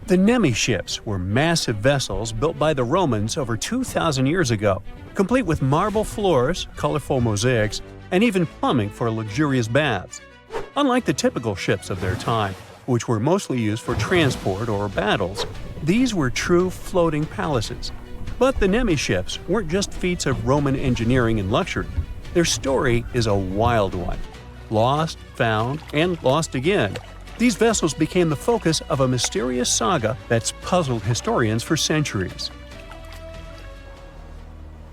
The Nemi ships were massive vessels built by the Romans over 2,000 years ago, complete with marble floors, colorful mosaics, and even plumbing for luxurious baths. Unlike the typical ships of their time, which were mostly used for transport or battles, these were true floating palaces. But the Nemi ships weren't just feats of Roman engineering and luxury. Their story is a wild one. Lost, found, and lost again. These vessels became the focus of a mysterious saga that's puzzled historians for centuries.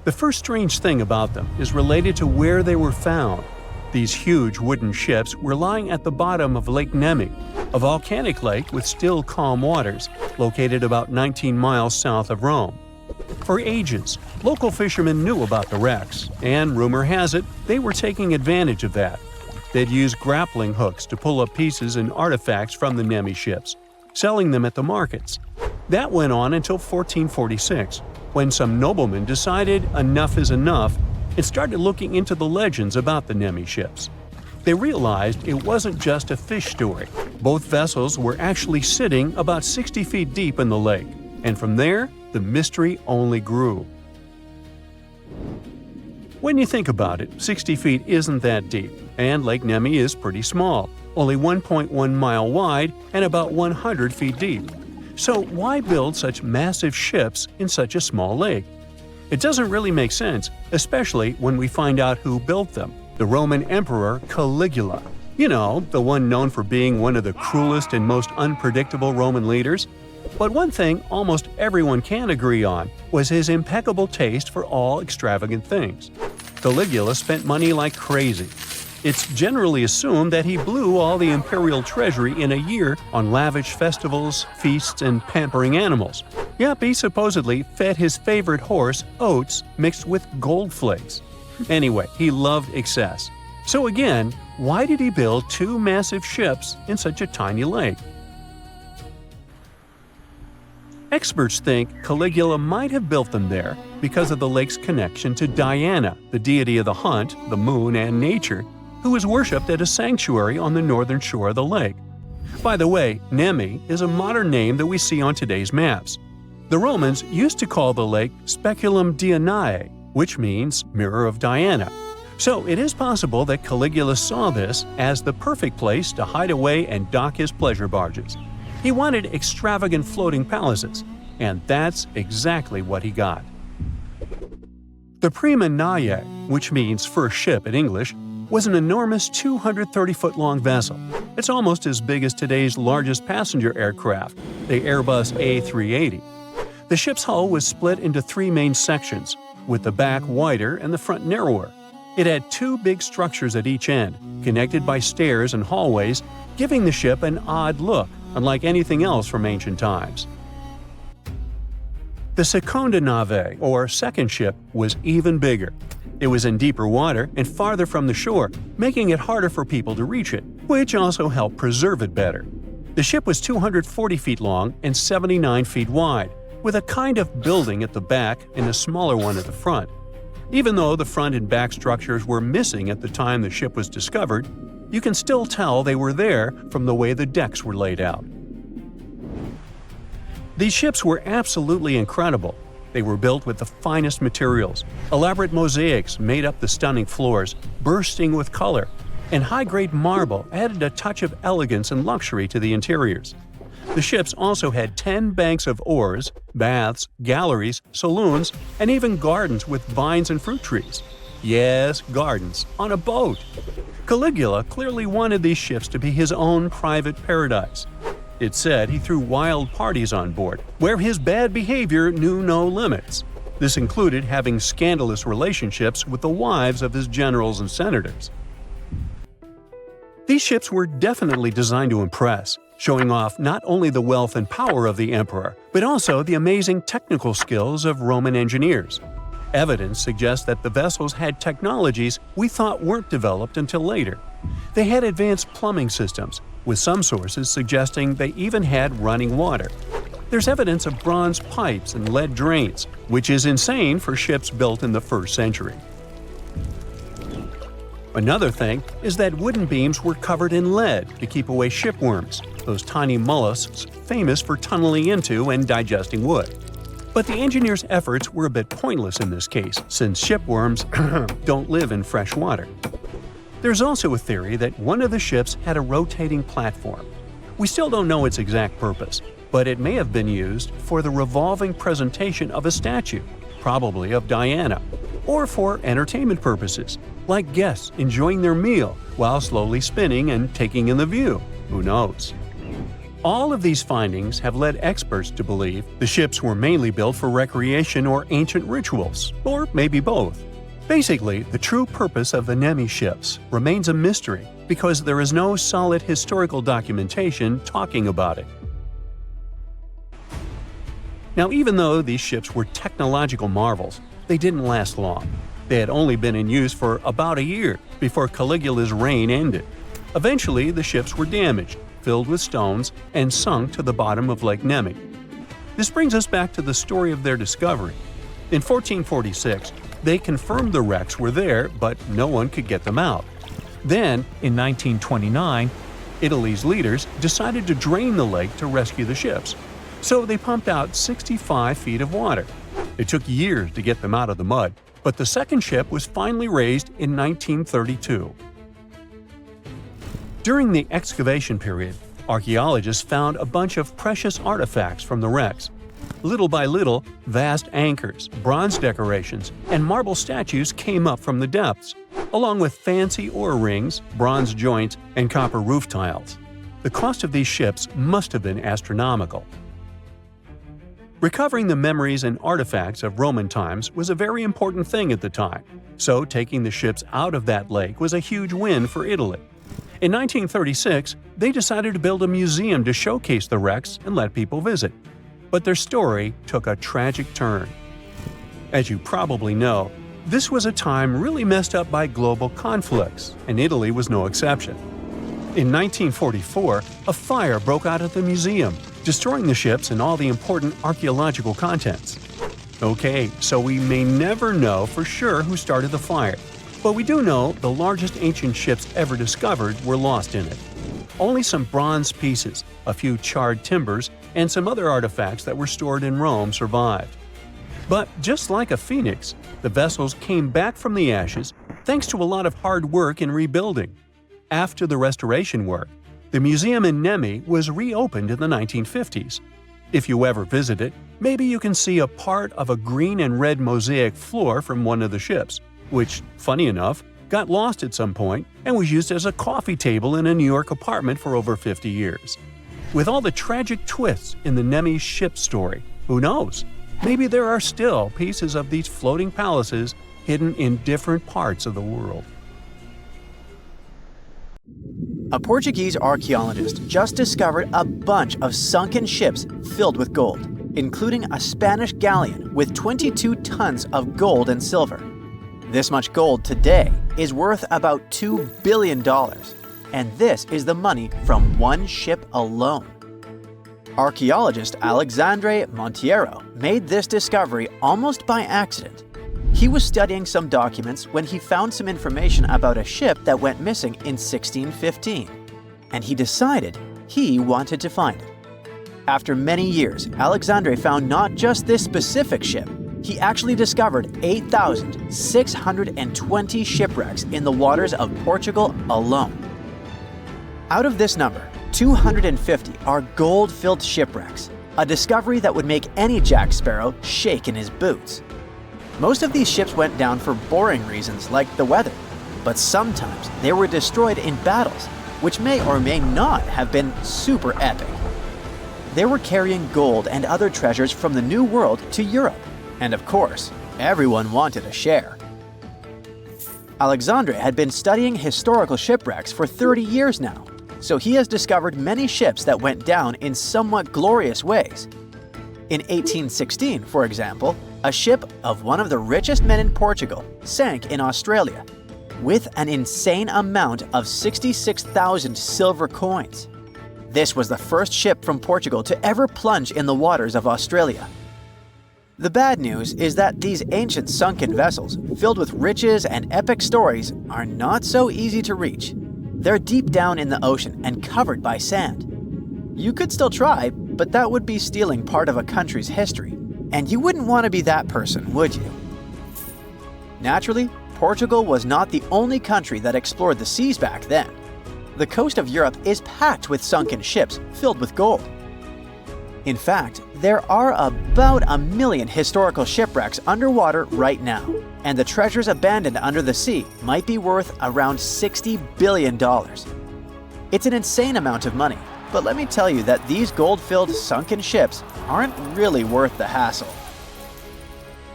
The first strange thing about them is related to where they were found. These huge wooden ships were lying at the bottom of Lake Nemi, a volcanic lake with still calm waters, located about 19 miles south of Rome. For ages, local fishermen knew about the wrecks, and rumor has it they were taking advantage of that. They'd use grappling hooks to pull up pieces and artifacts from the Nemi ships, selling them at the markets. That went on until 1446, when some noblemen decided enough is enough and started looking into the legends about the Nemi ships. They realized it wasn't just a fish story. Both vessels were actually sitting about 60 feet deep in the lake, and from there, the mystery only grew. When you think about it, 60 feet isn't that deep, and Lake Nemi is pretty small, only 1.1 mile wide and about 100 feet deep. So why build such massive ships in such a small lake? It doesn't really make sense, especially when we find out who built them: the Roman Emperor Caligula. You know, the one known for being one of the cruelest and most unpredictable Roman leaders. But one thing almost everyone can agree on was his impeccable taste for all extravagant things. Caligula spent money like crazy. It's generally assumed that he blew all the imperial treasury in a year on lavish festivals, feasts, and pampering animals. Yep, he supposedly fed his favorite horse oats mixed with gold flakes. Anyway, he loved excess. So again, why did he build two massive ships in such a tiny lake? Experts think Caligula might have built them there because of the lake's connection to Diana, the deity of the hunt, the moon, and nature, who is worshipped at a sanctuary on the northern shore of the lake. By the way, Nemi is a modern name that we see on today's maps. The Romans used to call the lake Speculum Dianae, which means Mirror of Diana. So it is possible that Caligula saw this as the perfect place to hide away and dock his pleasure barges. He wanted extravagant floating palaces, and that's exactly what he got. The Prima Naie, which means first ship in English, was an enormous 230-foot-long vessel. It's almost as big as today's largest passenger aircraft, the Airbus A380. The ship's hull was split into three main sections, with the back wider and the front narrower. It had two big structures at each end, connected by stairs and hallways, giving the ship an odd look, unlike anything else from ancient times. The Seconda Nave, or second ship, was even bigger. It was in deeper water and farther from the shore, making it harder for people to reach it, which also helped preserve it better. The ship was 240 feet long and 79 feet wide, with a kind of building at the back and a smaller one at the front. Even though the front and back structures were missing at the time the ship was discovered, you can still tell they were there from the way the decks were laid out. These ships were absolutely incredible. They were built with the finest materials. Elaborate mosaics made up the stunning floors, bursting with color, and high-grade marble added a touch of elegance and luxury to the interiors. The ships also had 10 banks of oars, baths, galleries, saloons, and even gardens with vines and fruit trees. Yes, gardens, on a boat. Caligula clearly wanted these ships to be his own private paradise. It's said he threw wild parties on board, where his bad behavior knew no limits. This included having scandalous relationships with the wives of his generals and senators. These ships were definitely designed to impress, showing off not only the wealth and power of the emperor, but also the amazing technical skills of Roman engineers. Evidence suggests that the vessels had technologies we thought weren't developed until later. They had advanced plumbing systems, with some sources suggesting they even had running water. There's evidence of bronze pipes and lead drains, which is insane for ships built in the 1st century. Another thing is that wooden beams were covered in lead to keep away shipworms, those tiny mollusks famous for tunneling into and digesting wood. But the engineers' efforts were a bit pointless in this case, since shipworms don't live in fresh water. There's also a theory that one of the ships had a rotating platform. We still don't know its exact purpose, but it may have been used for the revolving presentation of a statue, probably of Diana, or for entertainment purposes, like guests enjoying their meal while slowly spinning and taking in the view. Who knows? All of these findings have led experts to believe the ships were mainly built for recreation or ancient rituals, or maybe both. Basically, the true purpose of the Nemi ships remains a mystery because there is no solid historical documentation talking about it. Now, even though these ships were technological marvels, they didn't last long. They had only been in use for about a year before Caligula's reign ended. Eventually, the ships were damaged, filled with stones, and sunk to the bottom of Lake Nemi. This brings us back to the story of their discovery. In 1446, they confirmed the wrecks were there, but no one could get them out. Then, in 1929, Italy's leaders decided to drain the lake to rescue the ships. So they pumped out 65 feet of water. It took years to get them out of the mud, but the second ship was finally raised in 1932. During the excavation period, archaeologists found a bunch of precious artifacts from the wrecks. Little by little, vast anchors, bronze decorations, and marble statues came up from the depths, along with fancy ore rings, bronze joints, and copper roof tiles. The cost of these ships must have been astronomical. Recovering the memories and artifacts of Roman times was a very important thing at the time, so taking the ships out of that lake was a huge win for Italy. In 1936, they decided to build a museum to showcase the wrecks and let people visit. But their story took a tragic turn. As you probably know, this was a time really messed up by global conflicts, and Italy was no exception. In 1944, a fire broke out at the museum, destroying the ships and all the important archaeological contents. Okay, so we may never know for sure who started the fire, but we do know the largest ancient ships ever discovered were lost in it. Only some bronze pieces, a few charred timbers, and some other artifacts that were stored in Rome survived. But just like a phoenix, the vessels came back from the ashes thanks to a lot of hard work in rebuilding. After the restoration work, the museum in Nemi was reopened in the 1950s. If you ever visit it, maybe you can see a part of a green and red mosaic floor from one of the ships, which, funny enough, got lost at some point and was used as a coffee table in a New York apartment for over 50 years. With all the tragic twists in the Nemi ship story, who knows? Maybe there are still pieces of these floating palaces hidden in different parts of the world. A Portuguese archaeologist just discovered a bunch of sunken ships filled with gold, including a Spanish galleon with 22 tons of gold and silver. This much gold today is worth about $2 billion, and this is the money from one ship alone. Archaeologist Alexandre Monteiro made this discovery almost by accident. He was studying some documents when he found some information about a ship that went missing in 1615, and he decided he wanted to find it. After many years, Alexandre found not just this specific ship, he actually discovered 8,620 shipwrecks in the waters of Portugal alone. Out of this number, 250 are gold-filled shipwrecks, a discovery that would make any Jack Sparrow shake in his boots. Most of these ships went down for boring reasons like the weather, but sometimes they were destroyed in battles, which may or may not have been super epic. They were carrying gold and other treasures from the New World to Europe, and of course, everyone wanted a share. Alexandre had been studying historical shipwrecks for 30 years now, so he has discovered many ships that went down in somewhat glorious ways. In 1816, for example, a ship of one of the richest men in Portugal sank in Australia, with an insane amount of 66,000 silver coins. This was the first ship from Portugal to ever plunge in the waters of Australia. The bad news is that these ancient sunken vessels, filled with riches and epic stories, are not so easy to reach. They're deep down in the ocean and covered by sand. You could still try, but that would be stealing part of a country's history. And you wouldn't want to be that person, would you? Naturally, Portugal was not the only country that explored the seas back then. The coast of Europe is packed with sunken ships filled with gold. In fact, there are about 1 million historical shipwrecks underwater right now, and the treasures abandoned under the sea might be worth around $60 billion. It's an insane amount of money, but let me tell you that these gold-filled sunken ships aren't really worth the hassle.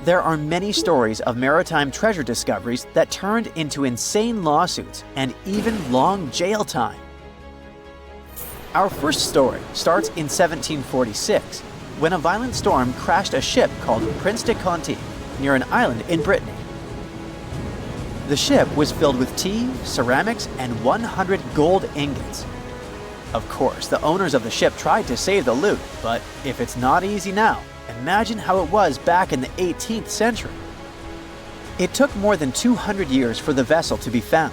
There are many stories of maritime treasure discoveries that turned into insane lawsuits and even long jail time. Our first story starts in 1746, when a violent storm crashed a ship called Prince de Conti near an island in Brittany. The ship was filled with tea, ceramics, and 100 gold ingots. Of course, the owners of the ship tried to save the loot, but if it's not easy now, imagine how it was back in the 18th century. It took more than 200 years for the vessel to be found.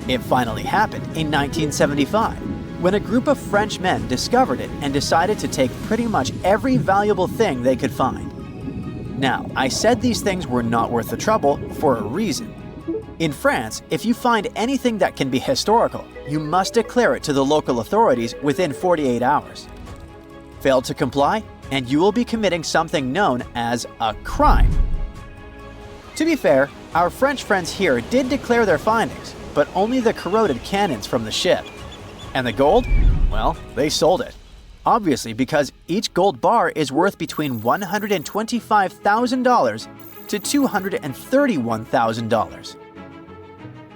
It finally happened in 1975, when a group of French men discovered it and decided to take pretty much every valuable thing they could find. Now, I said these things were not worth the trouble for a reason. In France, if you find anything that can be historical, you must declare it to the local authorities within 48 hours. Fail to comply, and you will be committing something known as a crime. To be fair, our French friends here did declare their findings, but only the corroded cannons from the ship. And the gold? Well, they sold it. Obviously, because each gold bar is worth between $125,000 to $231,000.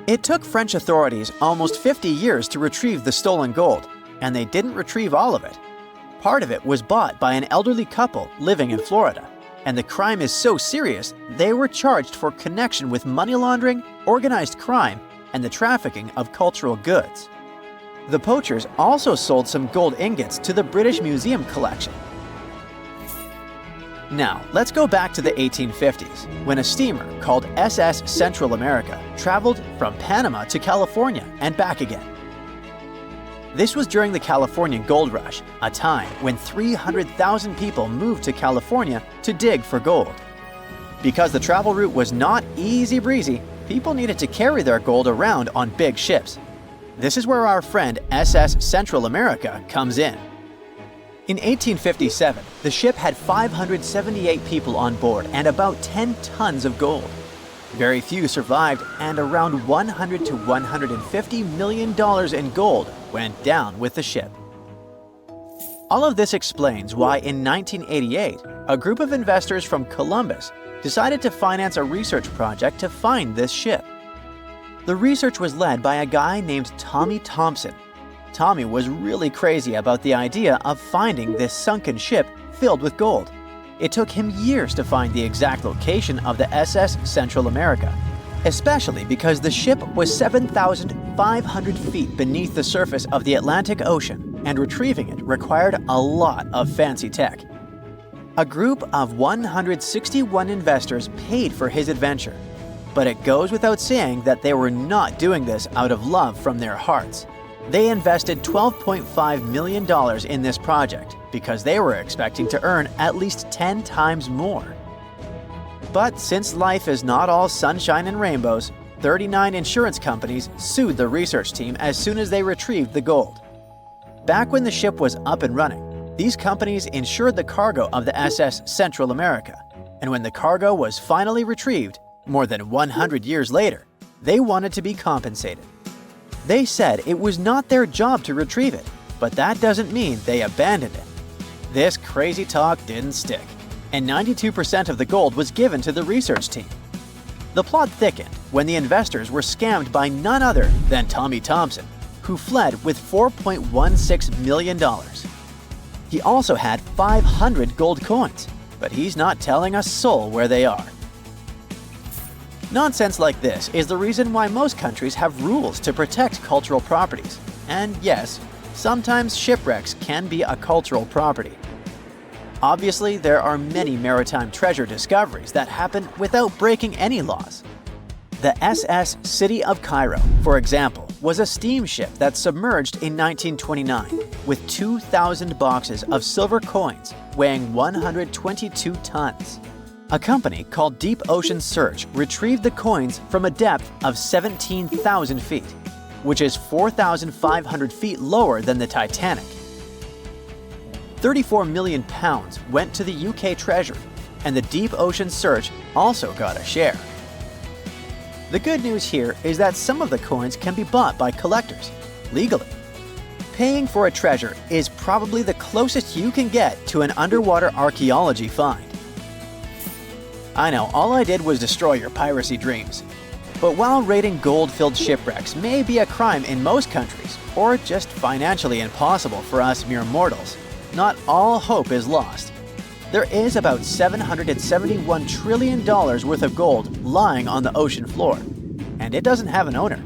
It took French authorities almost 50 years to retrieve the stolen gold, and they didn't retrieve all of it. Part of it was bought by an elderly couple living in Florida, and the crime is so serious they were charged for connection with money laundering, organized crime, and the trafficking of cultural goods. The poachers also sold some gold ingots to the British Museum collection. Now, let's go back to the 1850s, when a steamer called SS Central America traveled from Panama to California and back again. This was during the California Gold Rush, a time when 300,000 people moved to California to dig for gold. Because the travel route was not easy breezy, people needed to carry their gold around on big ships. This is where our friend SS Central America comes in. In 1857, the ship had 578 people on board and about 10 tons of gold. Very few survived, and around $100 to $150 million in gold went down with the ship. All of this explains why in 1988, a group of investors from Columbus decided to finance a research project to find this ship. The research was led by a guy named Tommy Thompson. Tommy was really crazy about the idea of finding this sunken ship filled with gold. It took him years to find the exact location of the SS Central America, especially because the ship was 7,500 feet beneath the surface of the Atlantic Ocean, and retrieving it required a lot of fancy tech. A group of 161 investors paid for his adventure. But it goes without saying that they were not doing this out of love from their hearts. They invested $12.5 million in this project because they were expecting to earn at least 10 times more. But since life is not all sunshine and rainbows, 39 insurance companies sued the research team as soon as they retrieved the gold. Back when the ship was up and running, these companies insured the cargo of the SS Central America, and when the cargo was finally retrieved, more than 100 years later, they wanted to be compensated. They said it was not their job to retrieve it, but that doesn't mean they abandoned it. This crazy talk didn't stick, and 92% of the gold was given to the research team. The plot thickened when the investors were scammed by none other than Tommy Thompson, who fled with $4.16 million. He also had 500 gold coins, but he's not telling a soul where they are. Nonsense like this is the reason why most countries have rules to protect cultural properties. And yes, sometimes shipwrecks can be a cultural property. Obviously, there are many maritime treasure discoveries that happen without breaking any laws. The SS City of Cairo, for example, was a steamship that submerged in 1929 with 2,000 boxes of silver coins weighing 122 tons. A company called Deep Ocean Search retrieved the coins from a depth of 17,000 feet, which is 4,500 feet lower than the Titanic. 34 million pounds went to the UK Treasury, and the Deep Ocean Search also got a share. The good news here is that some of the coins can be bought by collectors, legally. Paying for a treasure is probably the closest you can get to an underwater archaeology find. I know, all I did was destroy your piracy dreams. But while raiding gold-filled shipwrecks may be a crime in most countries, or just financially impossible for us mere mortals, not all hope is lost. There is about $771 trillion worth of gold lying on the ocean floor, and it doesn't have an owner.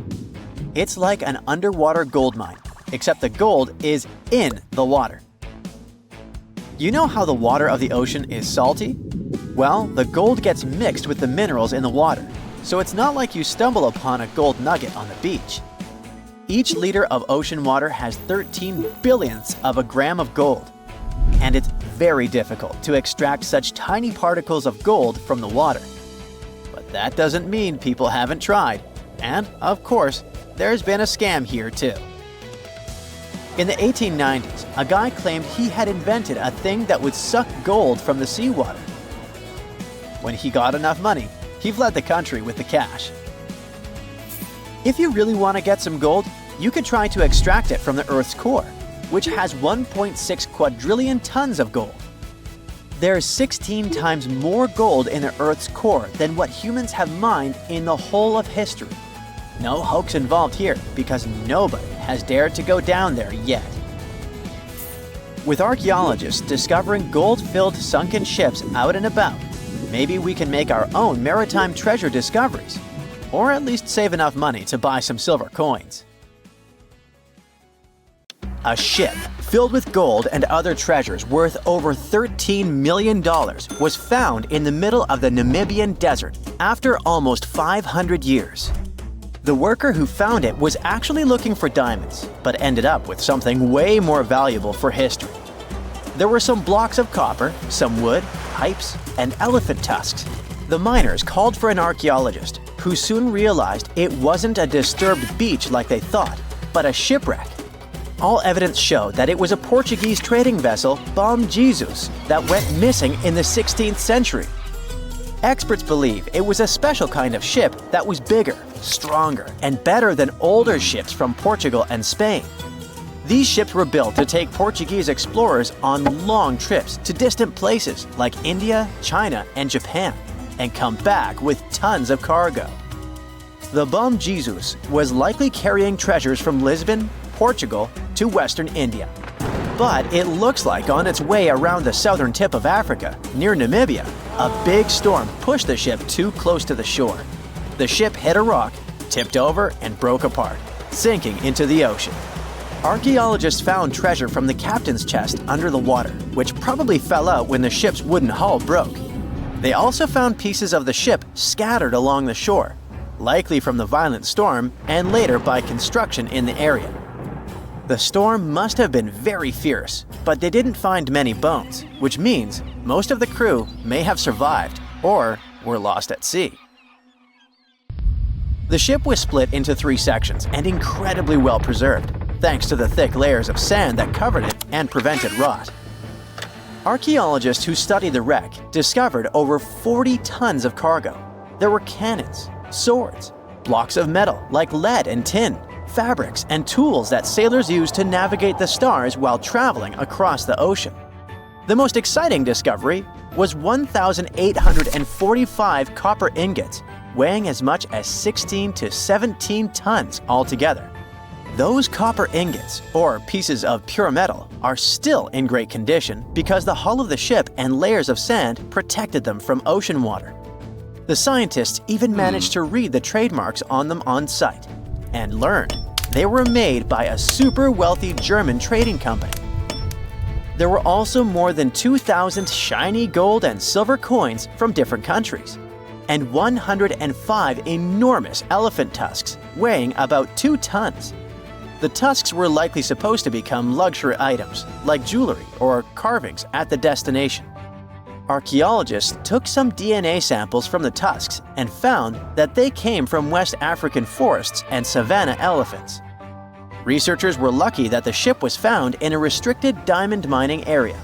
It's like an underwater gold mine, except the gold is in the water. You know how the water of the ocean is salty? Well, the gold gets mixed with the minerals in the water, so it's not like you stumble upon a gold nugget on the beach. Each liter of ocean water has 13 billionths of a gram of gold, and it's very difficult to extract such tiny particles of gold from the water. But that doesn't mean people haven't tried. And, of course, there's been a scam here too. In the 1890s, a guy claimed he had invented a thing that would suck gold from the seawater. When he got enough money, he fled the country with the cash. If you really want to get some gold, you could try to extract it from the Earth's core, which has 1.6 quadrillion tons of gold. There's 16 times more gold in the Earth's core than what humans have mined in the whole of history. No hoax involved here, because nobody has dared to go down there yet. With archaeologists discovering gold-filled sunken ships out and about, maybe we can make our own maritime treasure discoveries, or at least save enough money to buy some silver coins. A ship filled with gold and other treasures worth over $13 million was found in the middle of the Namibian desert after almost 500 years. The worker who found it was actually looking for diamonds, but ended up with something way more valuable for history. There were some blocks of copper, some wood, pipes, and elephant tusks. The miners called for an archaeologist, who soon realized it wasn't a disturbed beach like they thought, but a shipwreck. All evidence showed that it was a Portuguese trading vessel, Bom Jesus, that went missing in the 16th century. Experts believe it was a special kind of ship that was bigger, stronger, and better than older ships from Portugal and Spain. These ships were built to take Portuguese explorers on long trips to distant places like India, China, and Japan, and come back with tons of cargo. The Bom Jesus was likely carrying treasures from Lisbon, Portugal, to Western India. But it looks like on its way around the southern tip of Africa, near Namibia, a big storm pushed the ship too close to the shore. The ship hit a rock, tipped over, and broke apart, sinking into the ocean. Archaeologists found treasure from the captain's chest under the water, which probably fell out when the ship's wooden hull broke. They also found pieces of the ship scattered along the shore, likely from the violent storm and later by construction in the area. The storm must have been very fierce, but they didn't find many bones, which means most of the crew may have survived or were lost at sea. The ship was split into 3 sections and incredibly well preserved, thanks to the thick layers of sand that covered it and prevented rot. Archaeologists who studied the wreck discovered over 40 tons of cargo. There were cannons, swords, blocks of metal like lead and tin, fabrics, and tools that sailors used to navigate the stars while traveling across the ocean. The most exciting discovery was 1,845 copper ingots, weighing as much as 16 to 17 tons altogether. Those copper ingots, or pieces of pure metal, are still in great condition because the hull of the ship and layers of sand protected them from ocean water. The scientists even managed to read the trademarks on them on site, and learned they were made by a super wealthy German trading company. There were also more than 2,000 shiny gold and silver coins from different countries, and 105 enormous elephant tusks weighing about 2 tons. The tusks were likely supposed to become luxury items, like jewelry or carvings at the destination. Archaeologists took some DNA samples from the tusks and found that they came from West African forests and savanna elephants. Researchers were lucky that the ship was found in a restricted diamond mining area.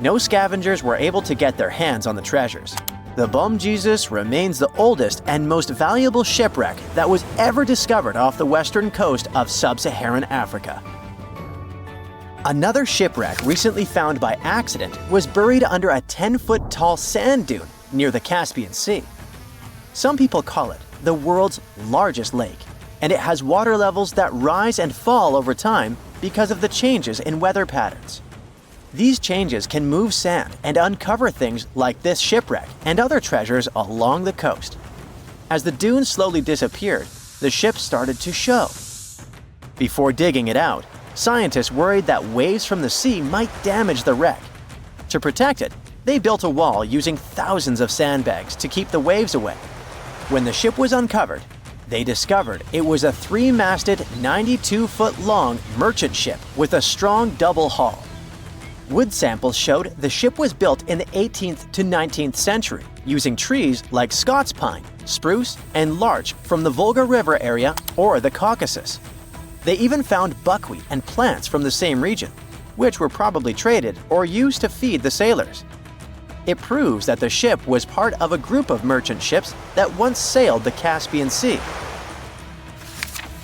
No scavengers were able to get their hands on the treasures. The Bom Jesus remains the oldest and most valuable shipwreck that was ever discovered off the western coast of sub-Saharan Africa. Another shipwreck recently found by accident was buried under a 10-foot tall sand dune near the Caspian Sea. Some people call it the world's largest lake, and it has water levels that rise and fall over time because of the changes in weather patterns. These changes can move sand and uncover things like this shipwreck and other treasures along the coast. As the dunes slowly disappeared, the ship started to show. Before digging it out, scientists worried that waves from the sea might damage the wreck. To protect it, they built a wall using thousands of sandbags to keep the waves away. When the ship was uncovered, they discovered it was a 3-masted, 92-foot-long merchant ship with a strong double hull. Wood samples showed the ship was built in the 18th to 19th century using trees like Scots pine, spruce, and larch from the Volga River area or the Caucasus. They even found buckwheat and plants from the same region, which were probably traded or used to feed the sailors. It proves that the ship was part of a group of merchant ships that once sailed the Caspian Sea.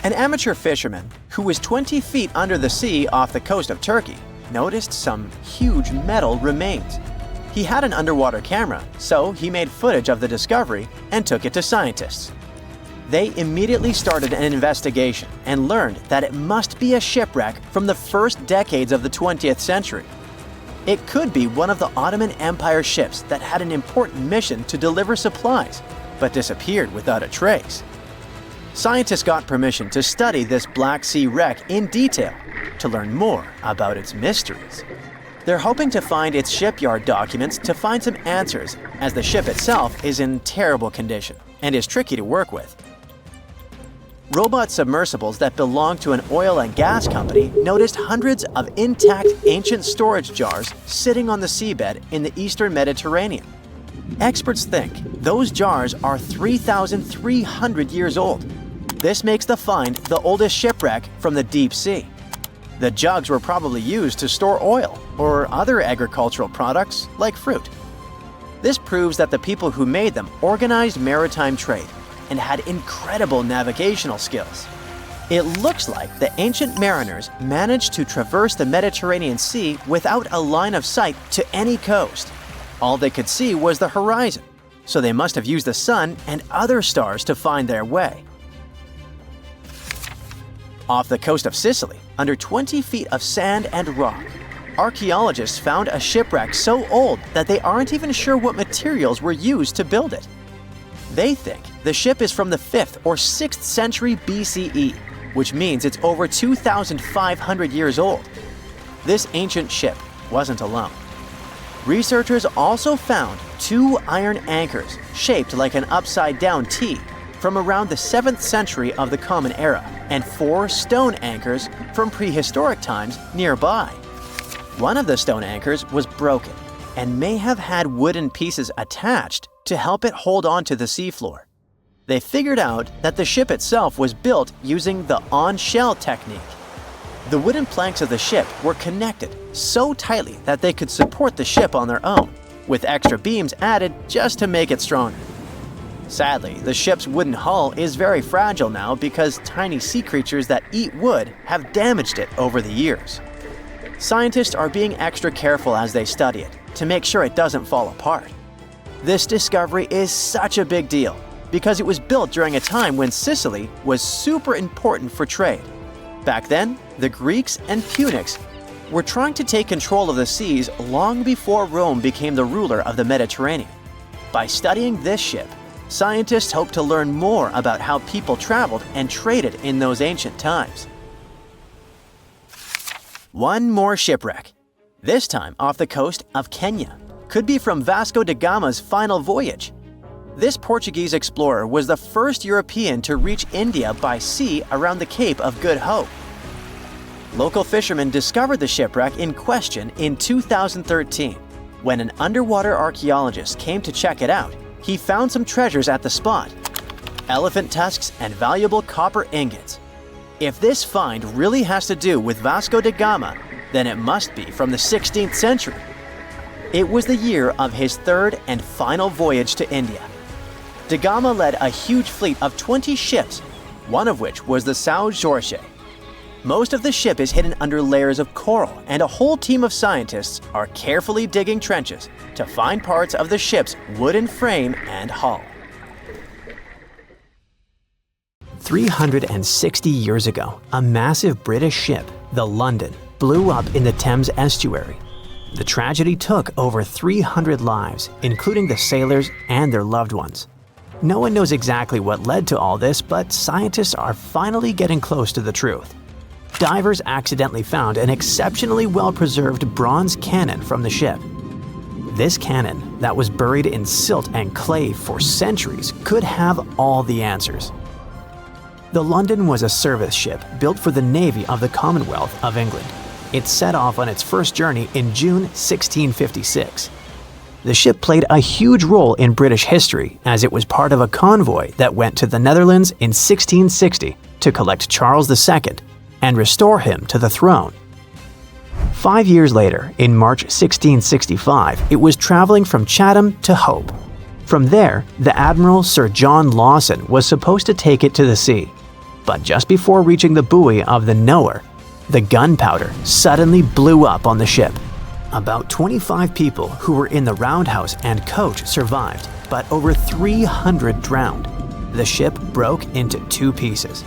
An amateur fisherman who was 20 feet under the sea off the coast of Turkey noticed some huge metal remains. He had an underwater camera, so he made footage of the discovery and took it to scientists. They immediately started an investigation and learned that it must be a shipwreck from the first decades of the 20th century. It could be one of the Ottoman Empire ships that had an important mission to deliver supplies, but disappeared without a trace. Scientists got permission to study this Black Sea wreck in detail to learn more about its mysteries. They're hoping to find its shipyard documents to find some answers, as the ship itself is in terrible condition and is tricky to work with. Robot submersibles that belong to an oil and gas company noticed hundreds of intact ancient storage jars sitting on the seabed in the eastern Mediterranean. Experts think those jars are 3,300 years old. This makes the find the oldest shipwreck from the deep sea. The jugs were probably used to store oil or other agricultural products like fruit. This proves that the people who made them organized maritime trade and had incredible navigational skills. It looks like the ancient mariners managed to traverse the Mediterranean Sea without a line of sight to any coast. All they could see was the horizon, so they must have used the sun and other stars to find their way. Off the coast of Sicily, under 20 feet of sand and rock, archaeologists found a shipwreck so old that they aren't even sure what materials were used to build it. They think the ship is from the 5th or 6th century BCE, which means it's over 2,500 years old. This ancient ship wasn't alone. Researchers also found 2 iron anchors shaped like an upside-down T from around the 7th century of the Common Era, and 4 stone anchors from prehistoric times nearby. One of the stone anchors was broken and may have had wooden pieces attached to help it hold on to the seafloor. They figured out that the ship itself was built using the on-shell technique. The wooden planks of the ship were connected so tightly that they could support the ship on their own, with extra beams added just to make it stronger. Sadly, the ship's wooden hull is very fragile now because tiny sea creatures that eat wood have damaged it over the years. Scientists are being extra careful as they study it to make sure it doesn't fall apart. This discovery is such a big deal because it was built during a time when Sicily was super important for trade. Back then, the Greeks and Punics were trying to take control of the seas long before Rome became the ruler of the Mediterranean. By studying this ship, scientists hope to learn more about how people traveled and traded in those ancient times. One more shipwreck. this time off the coast of Kenya. Could be from Vasco da Gama's final voyage. This Portuguese explorer was the first European to reach India by sea around the Cape of Good Hope. Local fishermen discovered the shipwreck in question in 2013. When an underwater archaeologist came to check it out, he found some treasures at the spot: elephant tusks and valuable copper ingots. If this find really has to do with Vasco da Gama, then it must be from the 16th century. It was the year of his third and final voyage to India. Da Gama led a huge fleet of 20 ships, one of which was the São Jorge. Most of the ship is hidden under layers of coral, and a whole team of scientists are carefully digging trenches to find parts of the ship's wooden frame and hull. 360 years ago, a massive British ship, the London, blew up in the Thames estuary. The tragedy took over 300 lives, including the sailors and their loved ones. No one knows exactly what led to all this, but scientists are finally getting close to the truth. Divers accidentally found an exceptionally well-preserved bronze cannon from the ship. This cannon, that was buried in silt and clay for centuries, could have all the answers. The London was a service ship built for the Navy of the Commonwealth of England. It set off on its first journey in June 1656. The ship played a huge role in British history as it was part of a convoy that went to the Netherlands in 1660 to collect Charles II and restore him to the throne. 5 years later, in March 1665, it was traveling from Chatham to Hope. From there, the Admiral Sir John Lawson was supposed to take it to the sea. But just before reaching the buoy of the Knower, the gunpowder suddenly blew up on the ship. About 25 people who were in the roundhouse and coach survived, but over 300 drowned. The ship broke into 2 pieces.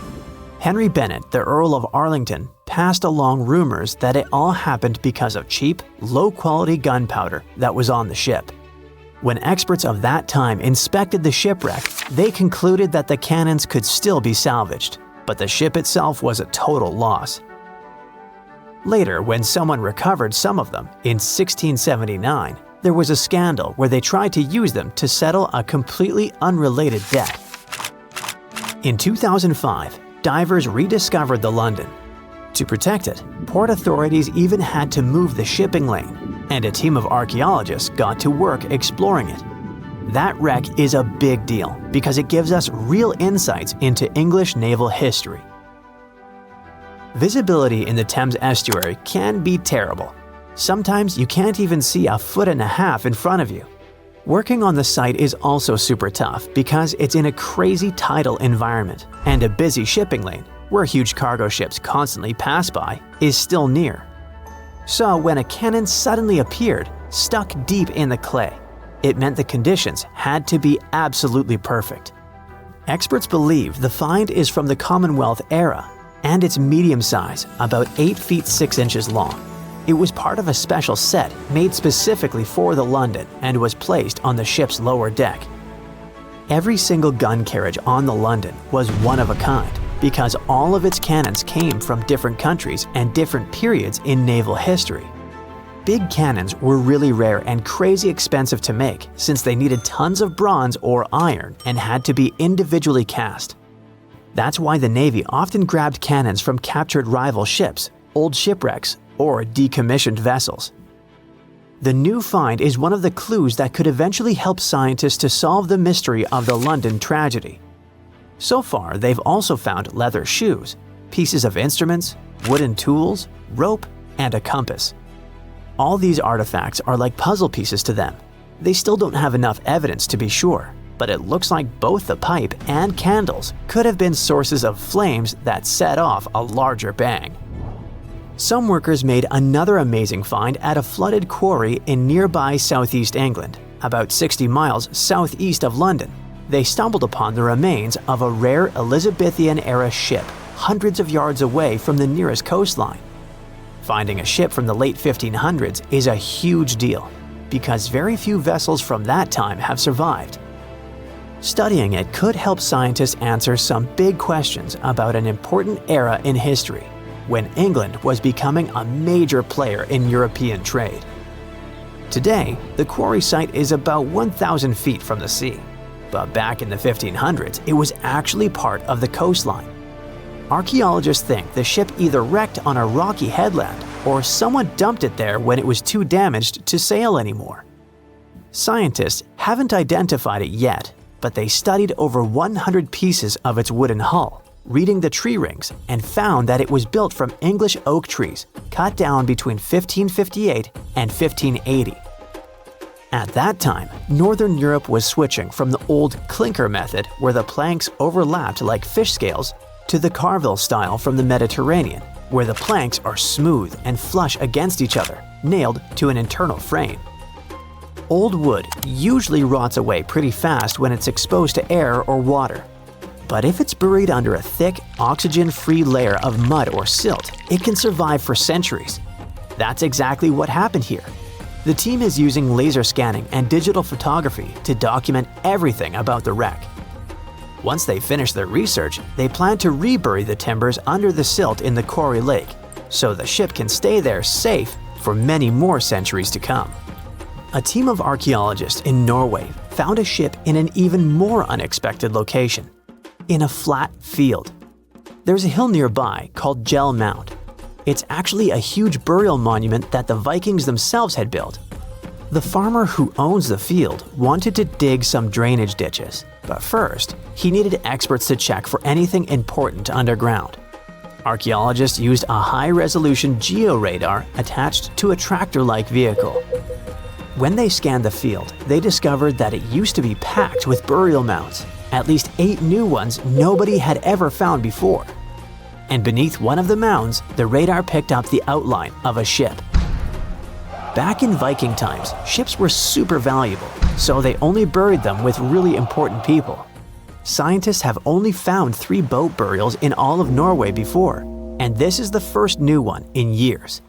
Henry Bennett, the Earl of Arlington, passed along rumors that it all happened because of cheap, low-quality gunpowder that was on the ship. When experts of that time inspected the shipwreck, they concluded that the cannons could still be salvaged, but the ship itself was a total loss. Later, when someone recovered some of them, in 1679, there was a scandal where they tried to use them to settle a completely unrelated debt. In 2005, divers rediscovered the London. To protect it, port authorities even had to move the shipping lane, and a team of archaeologists got to work exploring it. That wreck is a big deal because it gives us real insights into English naval history. Visibility in the Thames estuary can be terrible. Sometimes you can't even see a foot and a half in front of you. Working on the site is also super tough because it's in a crazy tidal environment, and a busy shipping lane, where huge cargo ships constantly pass by, is still near. So when a cannon suddenly appeared, stuck deep in the clay, it meant the conditions had to be absolutely perfect. Experts believe the find is from the Commonwealth era, and it's medium size, about 8 feet 6 inches long. It was part of a special set made specifically for the London and was placed on the ship's lower deck. Every single gun carriage on the London was one of a kind because all of its cannons came from different countries and different periods in naval history. Big cannons were really rare and crazy expensive to make since they needed tons of bronze or iron and had to be individually cast. That's why the Navy often grabbed cannons from captured rival ships, old shipwrecks, or decommissioned vessels. The new find is one of the clues that could eventually help scientists to solve the mystery of the London tragedy. So far, they've also found leather shoes, pieces of instruments, wooden tools, rope, and a compass. All these artifacts are like puzzle pieces to them. They still don't have enough evidence to be sure, but it looks like both the pipe and candles could have been sources of flames that set off a larger bang. Some workers made another amazing find at a flooded quarry in nearby southeast England, about 60 miles southeast of London. They stumbled upon the remains of a rare Elizabethan-era ship hundreds of yards away from the nearest coastline. Finding a ship from the late 1500s is a huge deal, because very few vessels from that time have survived. Studying it could help scientists answer some big questions about an important era in history. when England was becoming a major player in European trade. Today, the quarry site is about 1,000 feet from the sea, but back in the 1500s, it was actually part of the coastline. Archaeologists think the ship either wrecked on a rocky headland or someone dumped it there when it was too damaged to sail anymore. Scientists haven't identified it yet, but they studied over 100 pieces of its wooden hull, reading the tree rings, and found that it was built from English oak trees cut down between 1558 and 1580. At that time, Northern Europe was switching from the old clinker method, where the planks overlapped like fish scales, to the carvel style from the Mediterranean, where the planks are smooth and flush against each other, nailed to an internal frame. Old wood usually rots away pretty fast when it's exposed to air or water. But if it's buried under a thick, oxygen-free layer of mud or silt, it can survive for centuries. That's exactly what happened here. The team is using laser scanning and digital photography to document everything about the wreck. Once they finish their research, they plan to rebury the timbers under the silt in the quarry lake, so the ship can stay there safe for many more centuries to come. A team of archaeologists in Norway found a ship in an even more unexpected location, in a flat field. There's a hill nearby called Gel Mound. It's actually a huge burial monument that the Vikings themselves had built. The farmer who owns the field wanted to dig some drainage ditches, but first, he needed experts to check for anything important underground. Archaeologists used a high-resolution georadar attached to a tractor-like vehicle. When they scanned the field, they discovered that it used to be packed with burial mounds, at least 8 new ones nobody had ever found before. And beneath one of the mounds, the radar picked up the outline of a ship. Back in Viking times, ships were super valuable, so they only buried them with really important people. Scientists have only found 3 boat burials in all of Norway before, and this is the first new one in years.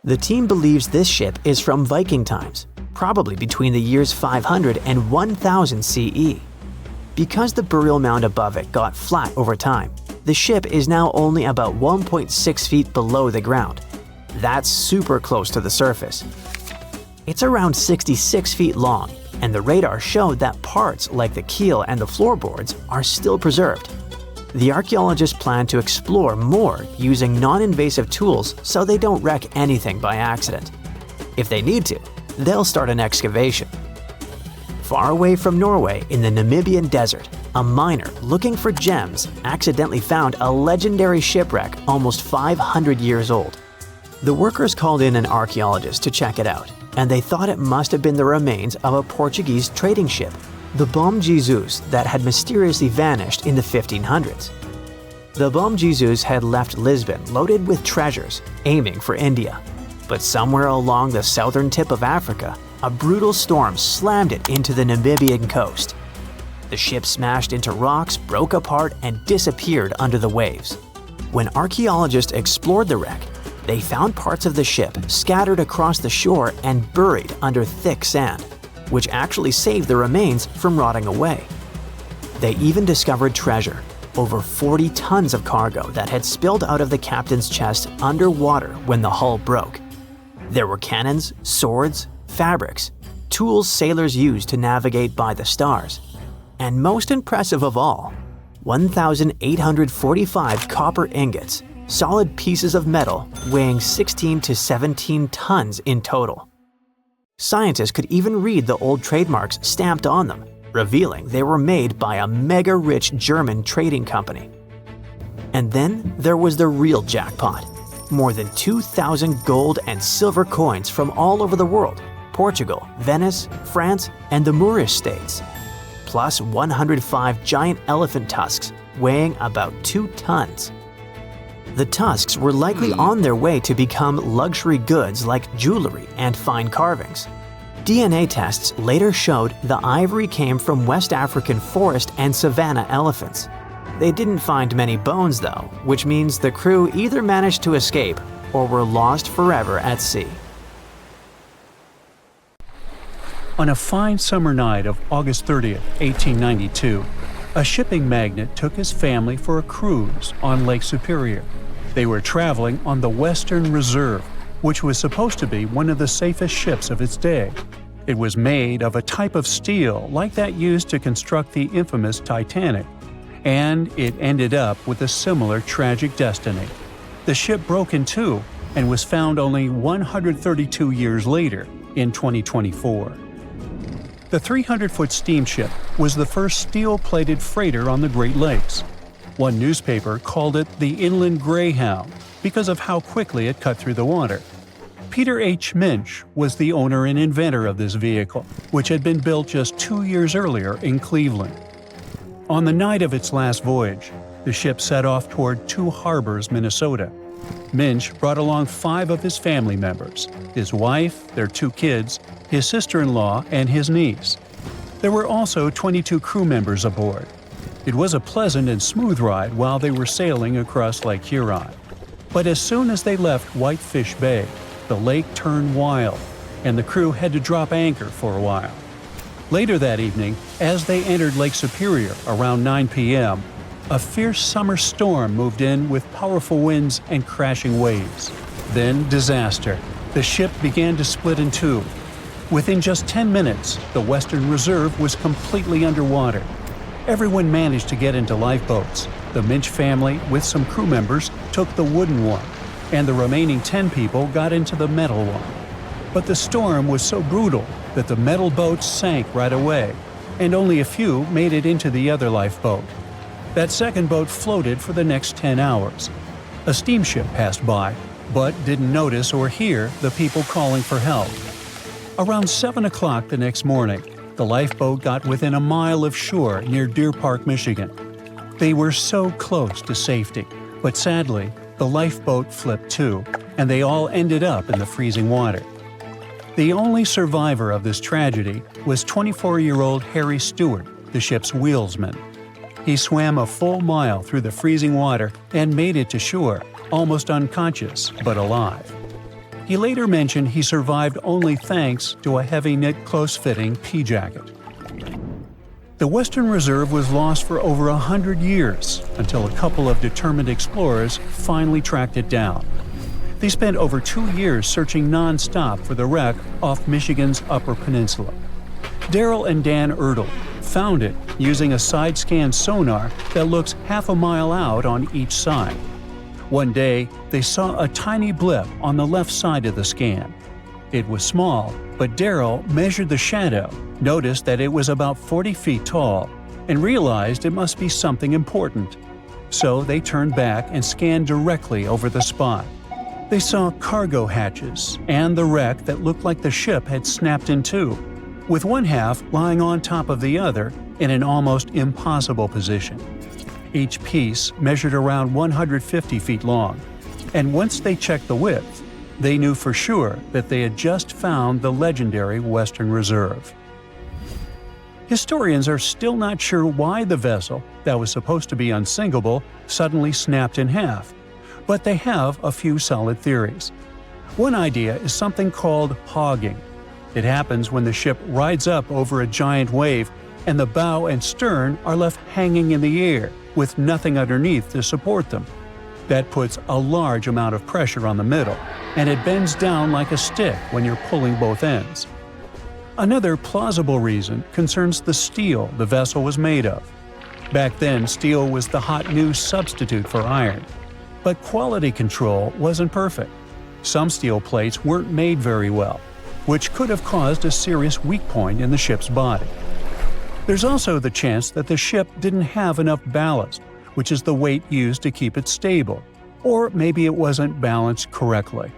The team believes this ship is from Viking times, probably between the years 500 and 1000 CE. Because the burial mound above it got flat over time, the ship is now only about 1.6 feet below the ground. That's super close to the surface. It's around 66 feet long, and the radar showed that parts like the keel and the floorboards are still preserved. The archaeologists plan to explore more using non-invasive tools so they don't wreck anything by accident. If they need to, they'll start an excavation. Far away from Norway in the Namibian desert, a miner looking for gems accidentally found a legendary shipwreck almost 500 years old. The workers called in an archaeologist to check it out, and they thought it must have been the remains of a Portuguese trading ship, the Bom Jesus, that had mysteriously vanished in the 1500s. The Bom Jesus had left Lisbon loaded with treasures, aiming for India. But somewhere along the southern tip of Africa, a brutal storm slammed it into the Namibian coast. The ship smashed into rocks, broke apart, and disappeared under the waves. When archaeologists explored the wreck, they found parts of the ship scattered across the shore and buried under thick sand, which actually saved the remains from rotting away. They even discovered treasure, over 40 tons of cargo that had spilled out of the captain's chest underwater when the hull broke. There were cannons, swords, fabrics, tools sailors used to navigate by the stars, and most impressive of all, 1,845 copper ingots, solid pieces of metal weighing 16 to 17 tons in total. Scientists could even read the old trademarks stamped on them, revealing they were made by a mega-rich German trading company. And then there was the real jackpot. More than 2,000 gold and silver coins from all over the world, Portugal, Venice, France, and the Moorish states, plus 105 giant elephant tusks weighing about 2 tons. The tusks were likely on their way to become luxury goods like jewelry and fine carvings. DNA tests later showed the ivory came from West African forest and savanna elephants. They didn't find many bones though, which means the crew either managed to escape or were lost forever at sea. On a fine summer night of August 30th, 1892, a shipping magnate took his family for a cruise on Lake Superior. They were traveling on the Western Reserve, which was supposed to be one of the safest ships of its day. It was made of a type of steel like that used to construct the infamous Titanic, and it ended up with a similar tragic destiny. The ship broke in two and was found only 132 years later, in 2024. The 300-foot steamship was the first steel-plated freighter on the Great Lakes. One newspaper called it the Inland Greyhound because of how quickly it cut through the water. Peter H. Minch was the owner and inventor of this vehicle, which had been built just 2 years earlier in Cleveland. On the night of its last voyage, the ship set off toward Two Harbors, Minnesota. Minch brought along 5 of his family members: his wife, their 2 kids, his sister-in-law, and his niece. There were also 22 crew members aboard. It was a pleasant and smooth ride while they were sailing across Lake Huron. But as soon as they left Whitefish Bay, the lake turned wild, and the crew had to drop anchor for a while. Later that evening, as they entered Lake Superior around 9 p.m., a fierce summer storm moved in with powerful winds and crashing waves. Then disaster. The ship began to split in two. Within just 10 minutes, the Western Reserve was completely underwater. Everyone managed to get into lifeboats. The Minch family, with some crew members, took the wooden one, and the remaining 10 people got into the metal one. But the storm was so brutal that the metal boats sank right away, and only a few made it into the other lifeboat. That second boat floated for the next 10 hours. A steamship passed by, but didn't notice or hear the people calling for help. Around 7 o'clock the next morning, the lifeboat got within a mile of shore near Deer Park, Michigan. They were so close to safety, but sadly, the lifeboat flipped too, and they all ended up in the freezing water. The only survivor of this tragedy was 24-year-old Harry Stewart, the ship's wheelsman. He swam a full mile through the freezing water and made it to shore, almost unconscious but alive. He later mentioned he survived only thanks to a heavy-knit, close-fitting pea jacket. The Western Reserve was lost for over 100 years until a couple of determined explorers finally tracked it down. They spent over 2 years searching non-stop for the wreck off Michigan's Upper Peninsula. Daryl and Dan Ertl found it using a side-scan sonar that looks half a mile out on each side. One day, they saw a tiny blip on the left side of the scan. It was small, but Daryl measured the shadow, noticed that it was about 40 feet tall, and realized it must be something important. So they turned back and scanned directly over the spot. They saw cargo hatches and the wreck that looked like the ship had snapped in two, with one half lying on top of the other in an almost impossible position. Each piece measured around 150 feet long, and once they checked the width, they knew for sure that they had just found the legendary Western Reserve. Historians are still not sure why the vessel, that was supposed to be unsinkable, suddenly snapped in half, but they have a few solid theories. One idea is something called hogging. It happens when the ship rides up over a giant wave and the bow and stern are left hanging in the air with nothing underneath to support them. That puts a large amount of pressure on the middle, and it bends down like a stick when you're pulling both ends. Another plausible reason concerns the steel the vessel was made of. Back then, steel was the hot new substitute for iron. But quality control wasn't perfect. Some steel plates weren't made very well, which could have caused a serious weak point in the ship's body. There's also the chance that the ship didn't have enough ballast, which is the weight used to keep it stable, or maybe it wasn't balanced correctly.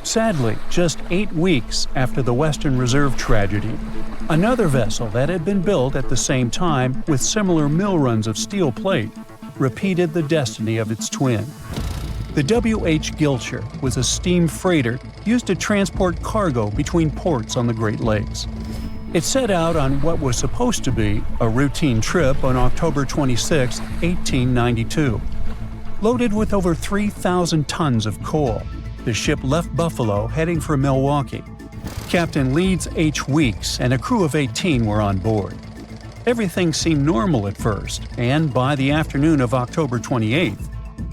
Sadly, just 8 weeks after the Western Reserve tragedy, another vessel that had been built at the same time with similar mill runs of steel plate repeated the destiny of its twin. The W.H. Gilcher was a steam freighter used to transport cargo between ports on the Great Lakes. It set out on what was supposed to be a routine trip on October 26, 1892. Loaded with over 3,000 tons of coal, the ship left Buffalo heading for Milwaukee. Captain Leeds H. Weeks and a crew of 18 were on board. Everything seemed normal at first, and by the afternoon of October 28th,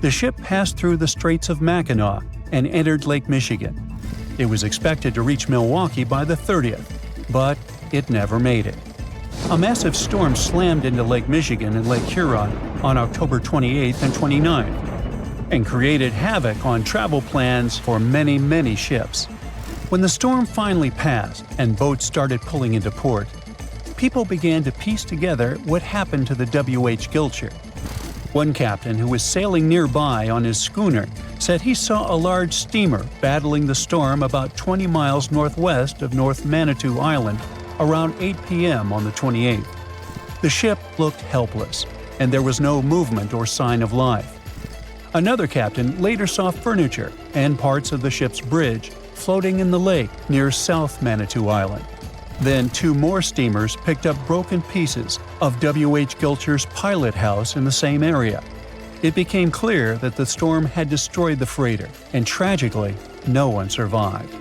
The ship passed through the Straits of Mackinac and entered Lake Michigan. It was expected to reach Milwaukee by the 30th, but it never made it. A massive storm slammed into Lake Michigan and Lake Huron on October 28th and 29th, and created havoc on travel plans for many, many ships. When the storm finally passed and boats started pulling into port, people began to piece together what happened to the W.H. Gilcher. One captain who was sailing nearby on his schooner said he saw a large steamer battling the storm about 20 miles northwest of North Manitou Island around 8 p.m. on the 28th. The ship looked helpless, and there was no movement or sign of life. Another captain later saw furniture and parts of the ship's bridge floating in the lake near South Manitou Island. Then 2 more steamers picked up broken pieces of W.H. Gilcher's pilot house in the same area. It became clear that the storm had destroyed the freighter, and tragically, no one survived.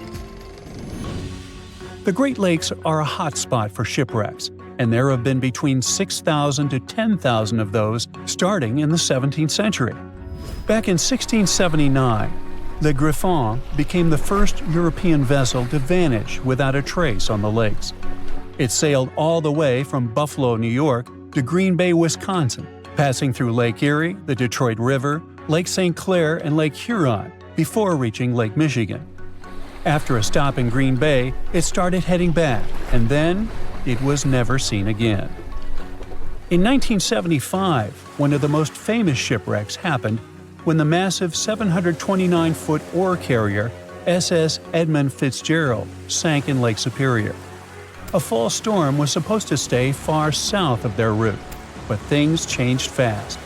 The Great Lakes are a hot spot for shipwrecks, and there have been between 6,000 to 10,000 of those starting in the 17th century. Back in 1679, the Griffon became the first European vessel to vanish without a trace on the lakes. It sailed all the way from Buffalo, New York, to Green Bay, Wisconsin, passing through Lake Erie, the Detroit River, Lake St. Clair, and Lake Huron before reaching Lake Michigan. After a stop in Green Bay, it started heading back, and then it was never seen again. In 1975, one of the most famous shipwrecks happened when the massive 729-foot ore carrier SS Edmund Fitzgerald sank in Lake Superior. A fall storm was supposed to stay far south of their route, but things changed fast.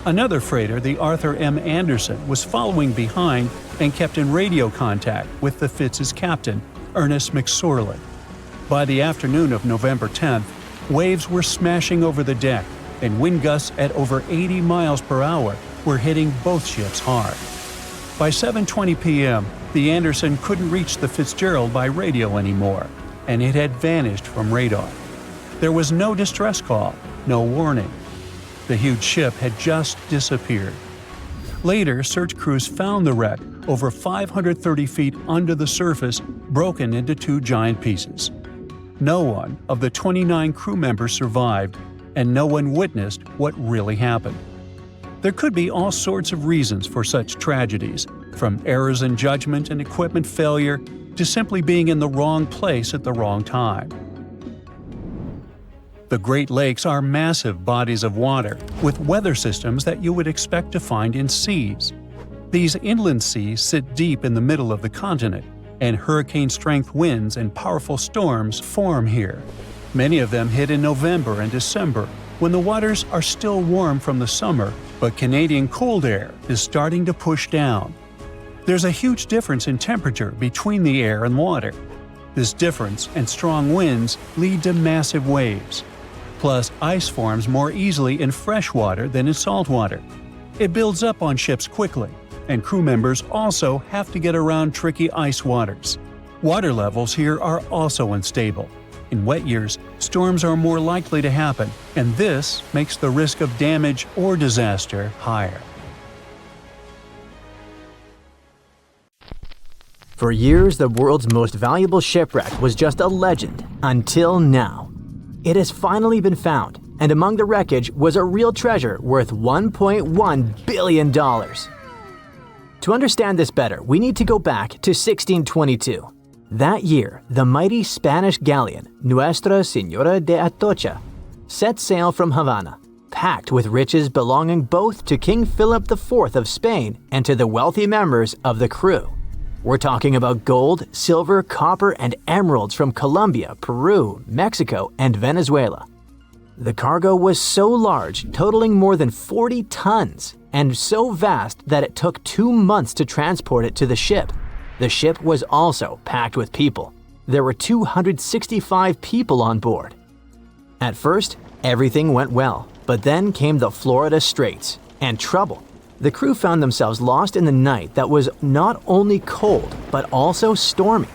Another freighter, the Arthur M. Anderson, was following behind and kept in radio contact with the Fitz's captain, Ernest McSorley. By the afternoon of November 10th, waves were smashing over the deck, and wind gusts at over 80 miles per hour were hitting both ships hard. By 7:20 p.m., the Anderson couldn't reach the Fitzgerald by radio anymore, and it had vanished from radar. There was no distress call, no warning. The huge ship had just disappeared. Later, search crews found the wreck over 530 feet under the surface, broken into 2 giant pieces. No one of the 29 crew members survived, and no one witnessed what really happened. There could be all sorts of reasons for such tragedies, from errors in judgment and equipment failure to simply being in the wrong place at the wrong time. The Great Lakes are massive bodies of water with weather systems that you would expect to find in seas. These inland seas sit deep in the middle of the continent, and hurricane-strength winds and powerful storms form here. Many of them hit in November and December, when the waters are still warm from the summer, but Canadian cold air is starting to push down. There's a huge difference in temperature between the air and water. This difference and strong winds lead to massive waves. Plus, ice forms more easily in fresh water than in salt water. It builds up on ships quickly, and crew members also have to get around tricky ice waters. Water levels here are also unstable. In wet years, storms are more likely to happen, and this makes the risk of damage or disaster higher. For years, the world's most valuable shipwreck was just a legend, until now. It has finally been found, and among the wreckage was a real treasure worth $1.1 billion. To understand this better, we need to go back to 1622. That year, the mighty Spanish galleon Nuestra Señora de Atocha set sail from Havana, packed with riches belonging both to King Philip IV of Spain and to the wealthy members of the crew. We're talking about gold, silver, copper, and emeralds from Colombia, Peru, Mexico, and Venezuela. The cargo was so large, totaling more than 40 tons, and so vast that it took 2 months to transport it to the ship. The ship was also packed with people. There were 265 people on board. At first, everything went well, but then came the Florida Straits and trouble. The crew found themselves lost in the night that was not only cold, but also stormy.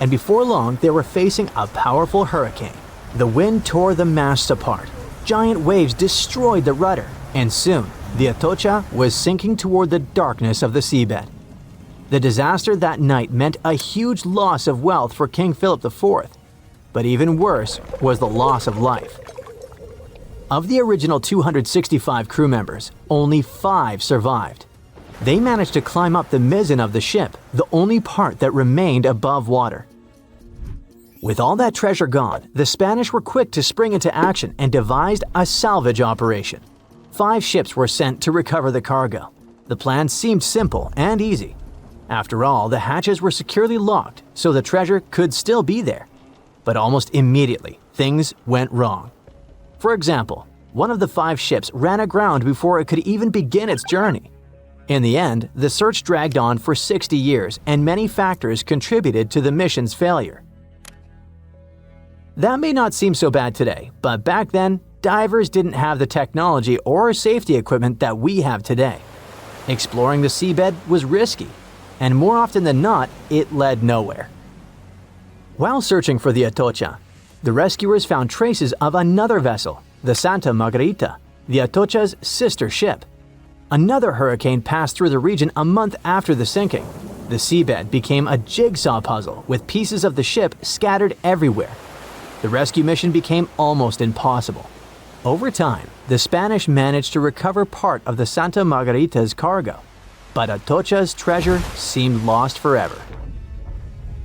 And before long, they were facing a powerful hurricane. The wind tore the masts apart. Giant waves destroyed the rudder, and soon, The Atocha was sinking toward the darkness of the seabed. The disaster that night meant a huge loss of wealth for King Philip IV, but even worse was the loss of life. Of the original 265 crew members, only 5 survived. They managed to climb up the mizzen of the ship, the only part that remained above water. With all that treasure gone, the Spanish were quick to spring into action and devised a salvage operation. 5 ships were sent to recover the cargo. The plan seemed simple and easy. After all, the hatches were securely locked, so the treasure could still be there. But almost immediately, things went wrong. For example, one of the 5 ships ran aground before it could even begin its journey. In the end, the search dragged on for 60 years, and many factors contributed to the mission's failure. That may not seem so bad today, but back then, divers didn't have the technology or safety equipment that we have today. Exploring the seabed was risky, and more often than not, it led nowhere. While searching for the Atocha, the rescuers found traces of another vessel, the Santa Margarita, the Atocha's sister ship. Another hurricane passed through the region a month after the sinking. The seabed became a jigsaw puzzle with pieces of the ship scattered everywhere. The rescue mission became almost impossible. Over time, the Spanish managed to recover part of the Santa Margarita's cargo, but Atocha's treasure seemed lost forever.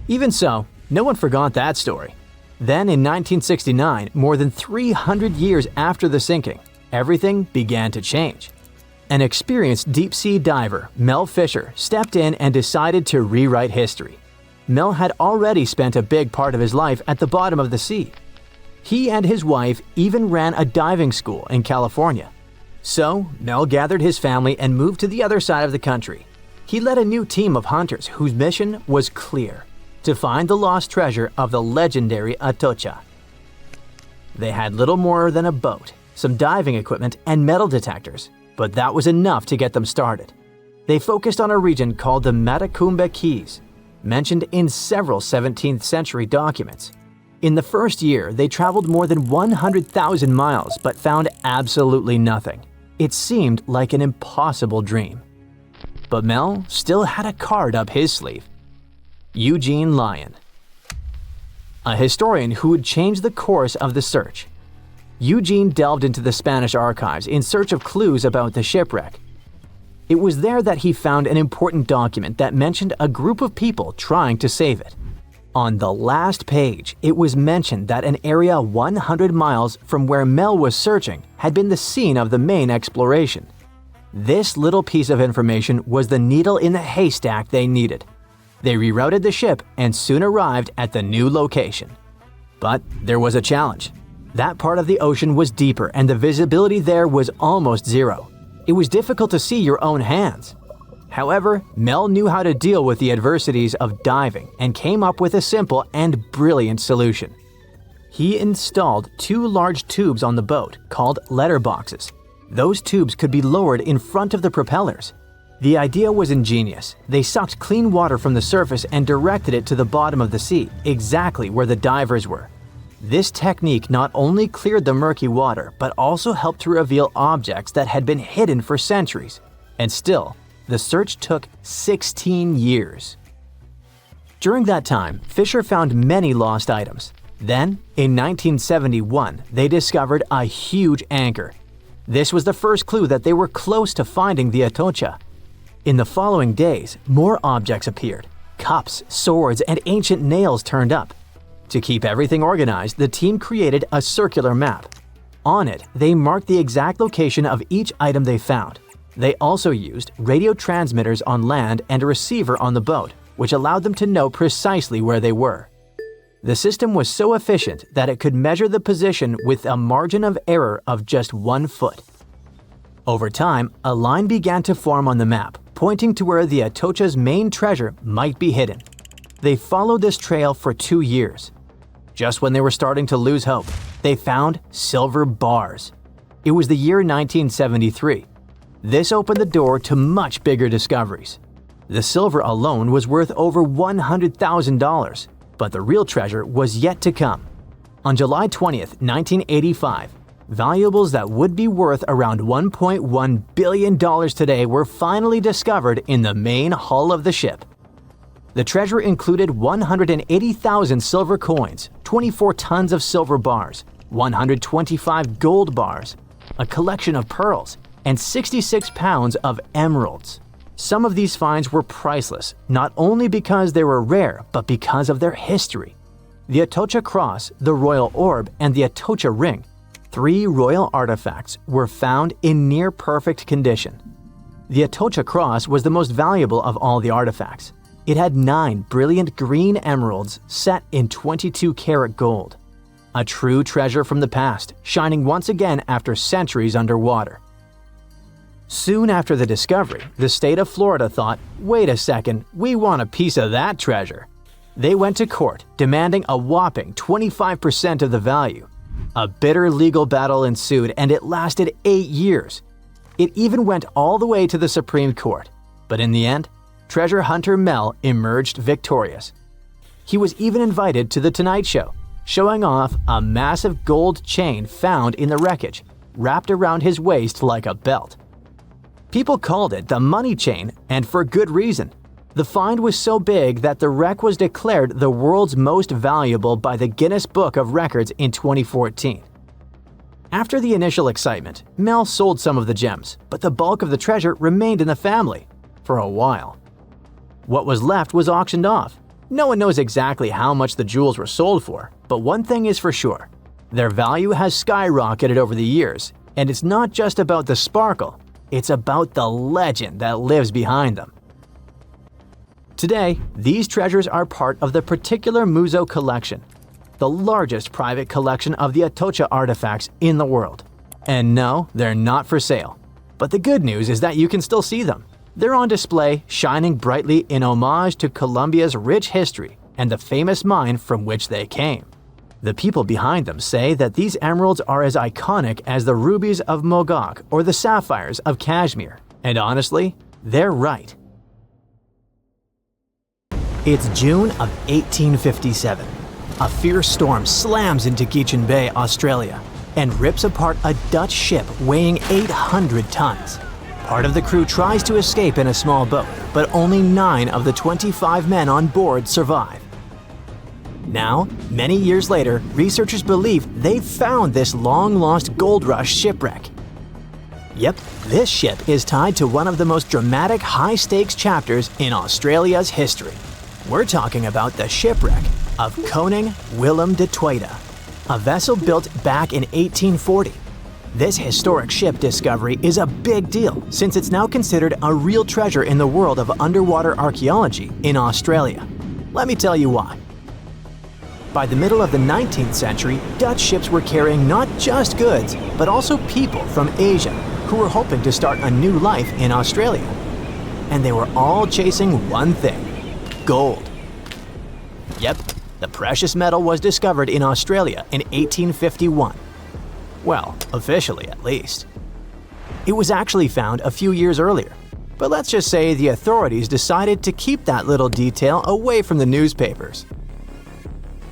Even so, no one forgot that story. Then in 1969, more than 300 years after the sinking, everything began to change. An experienced deep-sea diver, Mel Fisher, stepped in and decided to rewrite history. Mel had already spent a big part of his life at the bottom of the sea. He and his wife even ran a diving school in California. So, Mel gathered his family and moved to the other side of the country. He led a new team of hunters whose mission was clear: to find the lost treasure of the legendary Atocha. They had little more than a boat, some diving equipment, and metal detectors, but that was enough to get them started. They focused on a region called the Matacumbe Keys, mentioned in several 17th century documents. In the first year, they traveled more than 100,000 miles but found absolutely nothing. It seemed like an impossible dream. But Mel still had a card up his sleeve: Eugene Lyon, a historian who would change the course of the search. Eugene delved into the Spanish archives in search of clues about the shipwreck. It was there that he found an important document that mentioned a group of people trying to save it. On the last page, it was mentioned that an area 100 miles from where Mel was searching had been the scene of the main exploration. This little piece of information was the needle in the haystack they needed. They rerouted the ship and soon arrived at the new location. But there was a challenge. That part of the ocean was deeper and the visibility there was almost zero. It was difficult to see your own hands. However, Mel knew how to deal with the adversities of diving and came up with a simple and brilliant solution. He installed 2 large tubes on the boat called letterboxes. Those tubes could be lowered in front of the propellers. The idea was ingenious. They sucked clean water from the surface and directed it to the bottom of the sea, exactly where the divers were. This technique not only cleared the murky water, but also helped to reveal objects that had been hidden for centuries. And still, the search took 16 years. During that time, Fisher found many lost items. Then, in 1971, they discovered a huge anchor. This was the first clue that they were close to finding the Atocha. In the following days, more objects appeared. Cups, swords, and ancient nails turned up. To keep everything organized, the team created a circular map. On it, they marked the exact location of each item they found. They also used radio transmitters on land and a receiver on the boat, which allowed them to know precisely where they were. The system was so efficient that it could measure the position with a margin of error of just 1 foot. Over time, a line began to form on the map, pointing to where the Atocha's main treasure might be hidden. They followed this trail for 2 years. Just when they were starting to lose hope, they found silver bars. It was the year 1973. This opened the door to much bigger discoveries. The silver alone was worth over $100,000, but the real treasure was yet to come. On July 20th, 1985, Valuables that would be worth around $1.1 billion today were finally discovered in the main hull of the ship. The treasure included 180,000 silver coins, 24 tons of silver bars, 125 gold bars, a collection of pearls, and 66 pounds of emeralds. Some of these finds were priceless, not only because they were rare, but because of their history. The Atocha Cross, the Royal Orb, and the Atocha Ring, 3 royal artifacts, were found in near-perfect condition. The Atocha Cross was the most valuable of all the artifacts. It had 9 brilliant green emeralds set in 22-karat gold. A true treasure from the past, shining once again after centuries underwater. Soon after the discovery, the state of Florida thought, wait a second, we want a piece of that treasure. They went to court, demanding a whopping 25% of the value. A bitter legal battle ensued, and it lasted 8 years. It even went all the way to the Supreme Court. But in the end, treasure hunter Mel emerged victorious. He was even invited to The Tonight Show, showing off a massive gold chain found in the wreckage, wrapped around his waist like a belt. People called it the money chain, and for good reason. The find was so big that the wreck was declared the world's most valuable by the Guinness Book of Records in 2014. After the initial excitement, Mel sold some of the gems, but the bulk of the treasure remained in the family for a while. What was left was auctioned off. No one knows exactly how much the jewels were sold for, but one thing is for sure. Their value has skyrocketed over the years, and it's not just about the sparkle, it's about the legend that lives behind them. Today, these treasures are part of the particular Museo collection, the largest private collection of the Atocha artifacts in the world. And no, they're not for sale. But the good news is that you can still see them. They're on display, shining brightly in homage to Colombia's rich history and the famous mine from which they came. The people behind them say that these emeralds are as iconic as the rubies of Mogok or the sapphires of Kashmir. And honestly, they're right. It's June of 1857. A fierce storm slams into Gechen Bay, Australia, and rips apart a Dutch ship weighing 800 tons. Part of the crew tries to escape in a small boat, but only 9 of the 25 men on board survive. Now, many years later, researchers believe they've found this long-lost gold rush shipwreck. Yep, this ship is tied to one of the most dramatic high-stakes chapters in Australia's history. We're talking about the shipwreck of Koning Willem de Tweede, a vessel built back in 1840. This historic ship discovery is a big deal since it's now considered a real treasure in the world of underwater archaeology in Australia. Let me tell you why. By the middle of the 19th century, Dutch ships were carrying not just goods, but also people from Asia who were hoping to start a new life in Australia. And they were all chasing one thing: gold. Yep, the precious metal was discovered in Australia in 1851. Well, officially at least. It was actually found a few years earlier, but let's just say the authorities decided to keep that little detail away from the newspapers.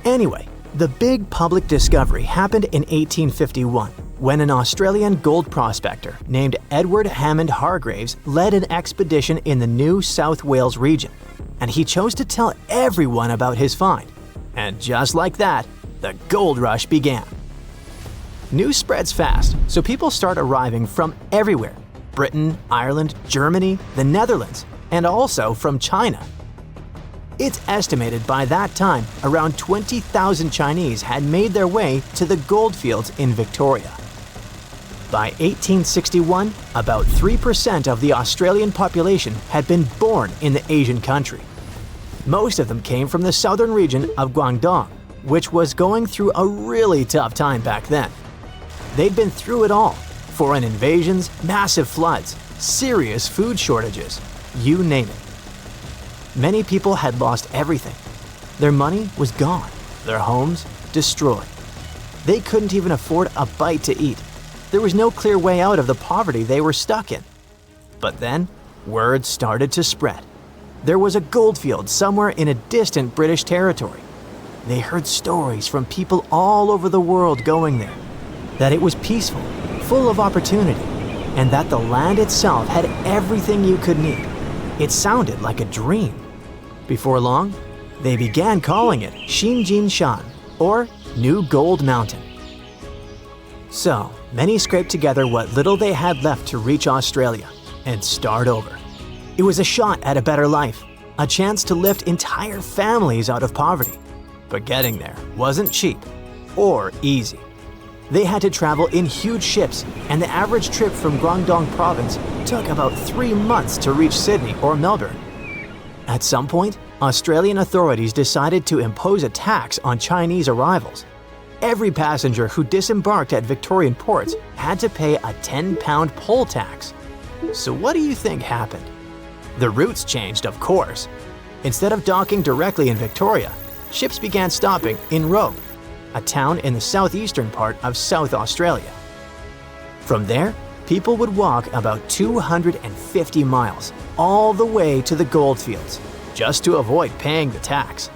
Anyway, the big public discovery happened in 1851 when an Australian gold prospector named Edward Hammond Hargraves led an expedition in the New South Wales region, and he chose to tell everyone about his find. And just like that, the gold rush began. News spreads fast, so people start arriving from everywhere: Britain, Ireland, Germany, the Netherlands, and also from China. It's estimated by that time around 20,000 Chinese had made their way to the goldfields in Victoria. By 1861, about 3% of the Australian population had been born in the Asian country. Most of them came from the southern region of Guangdong, which was going through a really tough time back then. They'd been through it all: foreign invasions, massive floods, serious food shortages, you name it. Many people had lost everything. Their money was gone, their homes destroyed. They couldn't even afford a bite to eat. There was no clear way out of the poverty they were stuck in. But then, word started to spread. There was a goldfield somewhere in a distant British territory. They heard stories from people all over the world going there. that it was peaceful, full of opportunity, and that the land itself had everything you could need. It sounded like a dream. Before long, they began calling it Xinjin Shan, or New Gold Mountain. So, many scraped together what little they had left to reach Australia and start over. It was a shot at a better life, a chance to lift entire families out of poverty. But getting there wasn't cheap or easy. They had to travel in huge ships, and the average trip from Guangdong province took about 3 months to reach Sydney or Melbourne. At some point, Australian authorities decided to impose a tax on Chinese arrivals. Every passenger who disembarked at Victorian ports had to pay a £10 poll tax. So what do you think happened? The routes changed, of course. Instead of docking directly in Victoria, ships began stopping in Robe, a town in the southeastern part of South Australia. From there, people would walk about 250 miles all the way to the goldfields just to avoid paying the tax.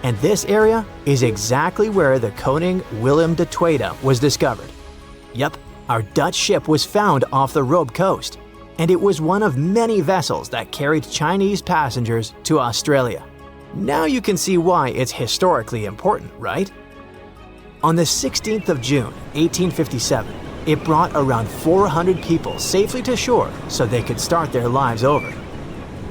And this area is exactly where the Koning Willem de Tweede was discovered. Yep, our Dutch ship was found off the Robe coast, and it was one of many vessels that carried Chinese passengers to Australia. Now you can see why it's historically important, right? On the 16th of June, 1857, it brought around 400 people safely to shore so they could start their lives over.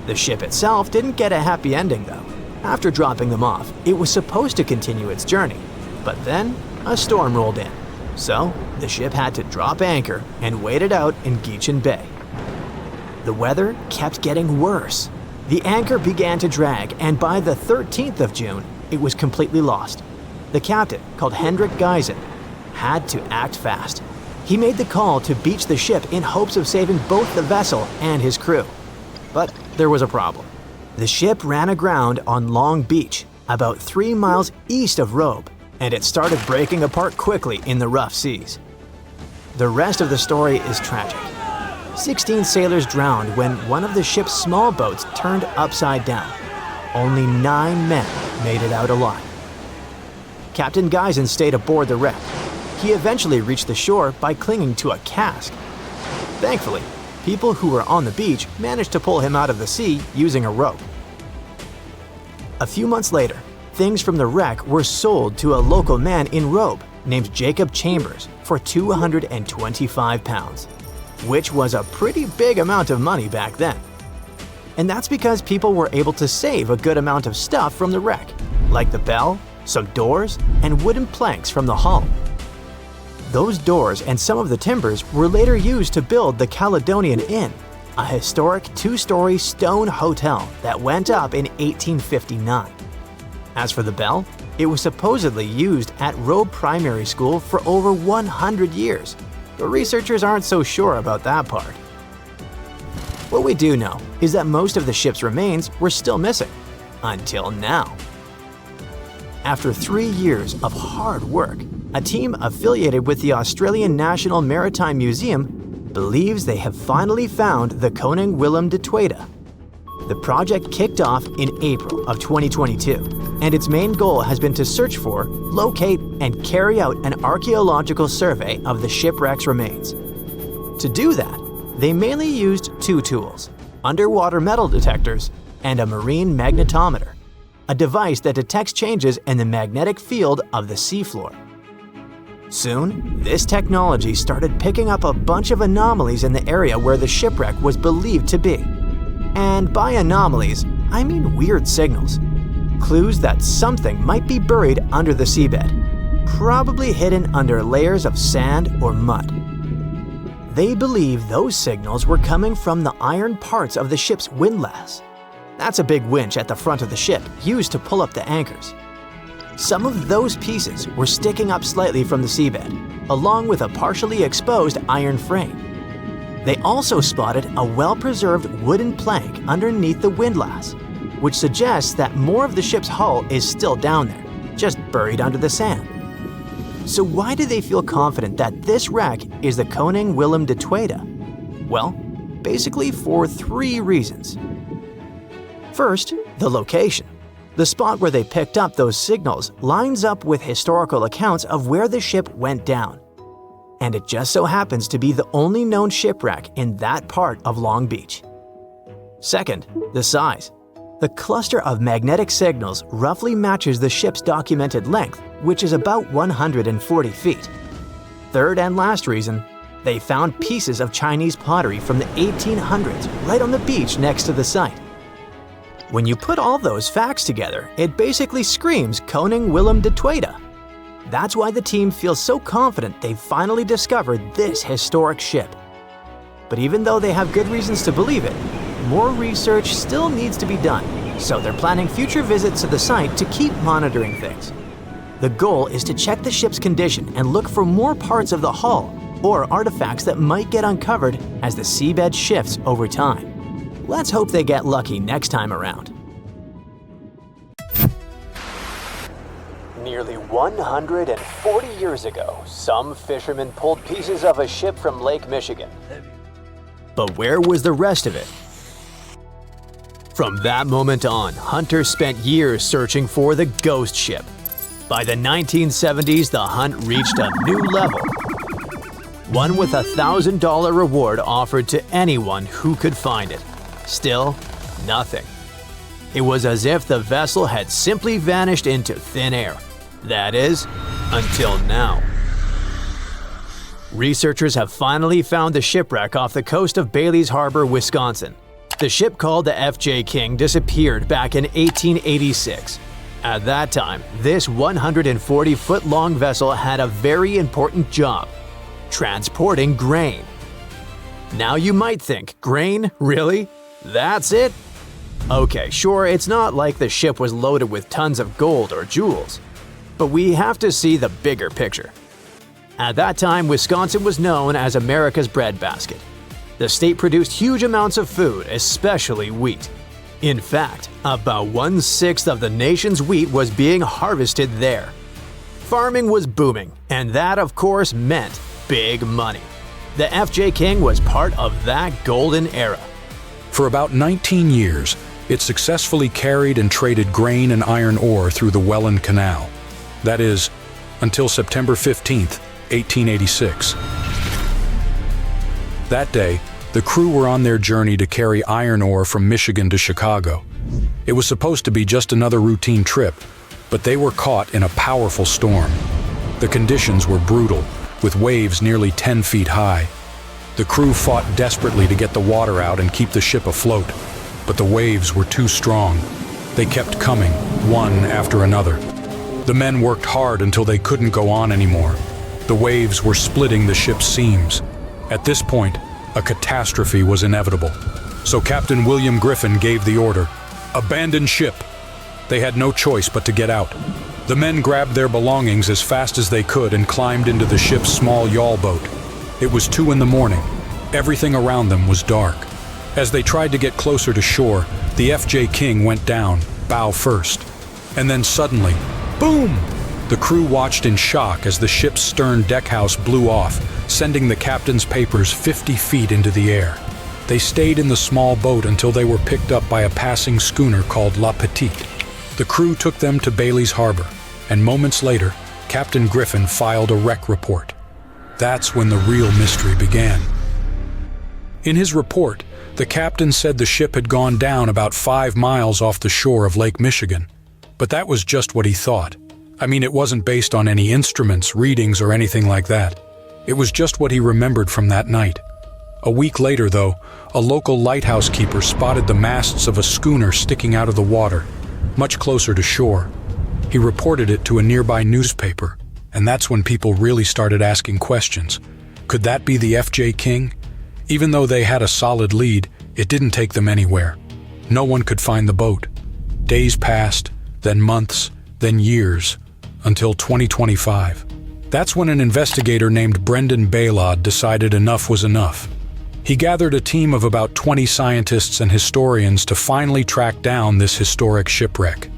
The ship itself didn't get a happy ending though. After dropping them off, it was supposed to continue its journey, but then a storm rolled in. So the ship had to drop anchor and wait it out in Geechin Bay. The weather kept getting worse. The anchor began to drag, and by the 13th of June, it was completely lost. The captain, called Hendrik Geisen, had to act fast. He made the call to beach the ship in hopes of saving both the vessel and his crew. But there was a problem. The ship ran aground on Long Beach, about 3 miles east of Robe, and it started breaking apart quickly in the rough seas. The rest of the story is tragic. 16 sailors drowned when one of the ship's small boats turned upside down. Only 9 men made it out alive. Captain Geisen stayed aboard the wreck. He eventually reached the shore by clinging to a cask. Thankfully, people who were on the beach managed to pull him out of the sea using a rope. A few months later, things from the wreck were sold to a local man in Robe named Jacob Chambers for £225, which was a pretty big amount of money back then. And that's because people were able to save a good amount of stuff from the wreck, like the bell, some doors, and wooden planks from the hull. Those doors and some of the timbers were later used to build the Caledonian Inn, a historic 2-story stone hotel that went up in 1859. As for the bell, it was supposedly used at Robe Primary School for over 100 years, but researchers aren't so sure about that part. What we do know is that most of the ship's remains were still missing, until now. After 3 years of hard work, a team affiliated with the Australian National Maritime Museum believes they have finally found the Koning Willem de Tweede. The project kicked off in April of 2022, and its main goal has been to search for, locate, and carry out an archaeological survey of the shipwreck's remains. To do that, they mainly used 2 tools: underwater metal detectors and a marine magnetometer, a device that detects changes in the magnetic field of the seafloor. Soon, this technology started picking up a bunch of anomalies in the area where the shipwreck was believed to be. And by anomalies, I mean weird signals. Clues that something might be buried under the seabed, probably hidden under layers of sand or mud. They believe those signals were coming from the iron parts of the ship's windlass. That's a big winch at the front of the ship used to pull up the anchors. Some of those pieces were sticking up slightly from the seabed, along with a partially exposed iron frame. They also spotted a well-preserved wooden plank underneath the windlass, which suggests that more of the ship's hull is still down there, just buried under the sand. So why do they feel confident that this wreck is the Koning Willem de Tweede? Well, basically for 3 reasons. First, the location. The spot where they picked up those signals lines up with historical accounts of where the ship went down. and it just so happens to be the only known shipwreck in that part of Long Beach. Second, the size. The cluster of magnetic signals roughly matches the ship's documented length, which is about 140 feet. Third and last reason, they found pieces of Chinese pottery from the 1800s right on the beach next to the site. When you put all those facts together, it basically screams Koning Willem de Tweede. That's why the team feels so confident they've finally discovered this historic ship. But even though they have good reasons to believe it, more research still needs to be done, so they're planning future visits to the site to keep monitoring things. The goal is to check the ship's condition and look for more parts of the hull or artifacts that might get uncovered as the seabed shifts over time. Let's hope they get lucky next time around. Nearly 140 years ago, some fishermen pulled pieces of a ship from Lake Michigan. But where was the rest of it? From that moment on, hunters spent years searching for the ghost ship. By the 1970s, the hunt reached a new level. One with a $1,000 reward offered to anyone who could find it. Still, nothing. It was as if the vessel had simply vanished into thin air. That is, until now. Researchers have finally found the shipwreck off the coast of Bailey's Harbor, Wisconsin. The ship called the F.J. King disappeared back in 1886. At that time, this 140-foot-long vessel had a very important job: transporting grain. Now you might think, grain? Really? That's it? Okay, sure, it's not like the ship was loaded with tons of gold or jewels, but we have to see the bigger picture. At that time, Wisconsin was known as America's breadbasket. The state produced huge amounts of food, especially wheat. In fact, about 1/6 of the nation's wheat was being harvested there. Farming was booming, and that of course meant big money. The F.J. King was part of that golden era. For about 19 years, it successfully carried and traded grain and iron ore through the Welland Canal. That is, until September 15th, 1886. That day, the crew were on their journey to carry iron ore from Michigan to Chicago. It was supposed to be just another routine trip, but they were caught in a powerful storm. The conditions were brutal, with waves nearly 10 feet high. The crew fought desperately to get the water out and keep the ship afloat, but the waves were too strong. They kept coming, one after another. The men worked hard until they couldn't go on anymore. The waves were splitting the ship's seams. At this point, a catastrophe was inevitable. So Captain William Griffin gave the order, "Abandon ship." They had no choice but to get out. The men grabbed their belongings as fast as they could and climbed into the ship's small yawl boat. It was 2 in the morning. Everything around them was dark. As they tried to get closer to shore, the F.J. King went down, bow first. And then suddenly, boom! The crew watched in shock as the ship's stern deckhouse blew off, sending the captain's papers 50 feet into the air. They stayed in the small boat until they were picked up by a passing schooner called La Petite. The crew took them to Bailey's Harbor, and moments later, Captain Griffin filed a wreck report. That's when the real mystery began. In his report, the captain said the ship had gone down about 5 miles off the shore of Lake Michigan. But that was just what he thought. I mean, it wasn't based on any instruments, readings, or anything like that. It was just what he remembered from that night. A week later, though, a local lighthouse keeper spotted the masts of a schooner sticking out of the water, much closer to shore. He reported it to a nearby newspaper, and that's when people really started asking questions. Could that be the F.J. King? Even though they had a solid lead, it didn't take them anywhere. No one could find the boat. Days passed, then months, then years, until 2025. That's when an investigator named Brendan Baylod decided enough was enough. He gathered a team of about 20 scientists and historians to finally track down this historic shipwreck.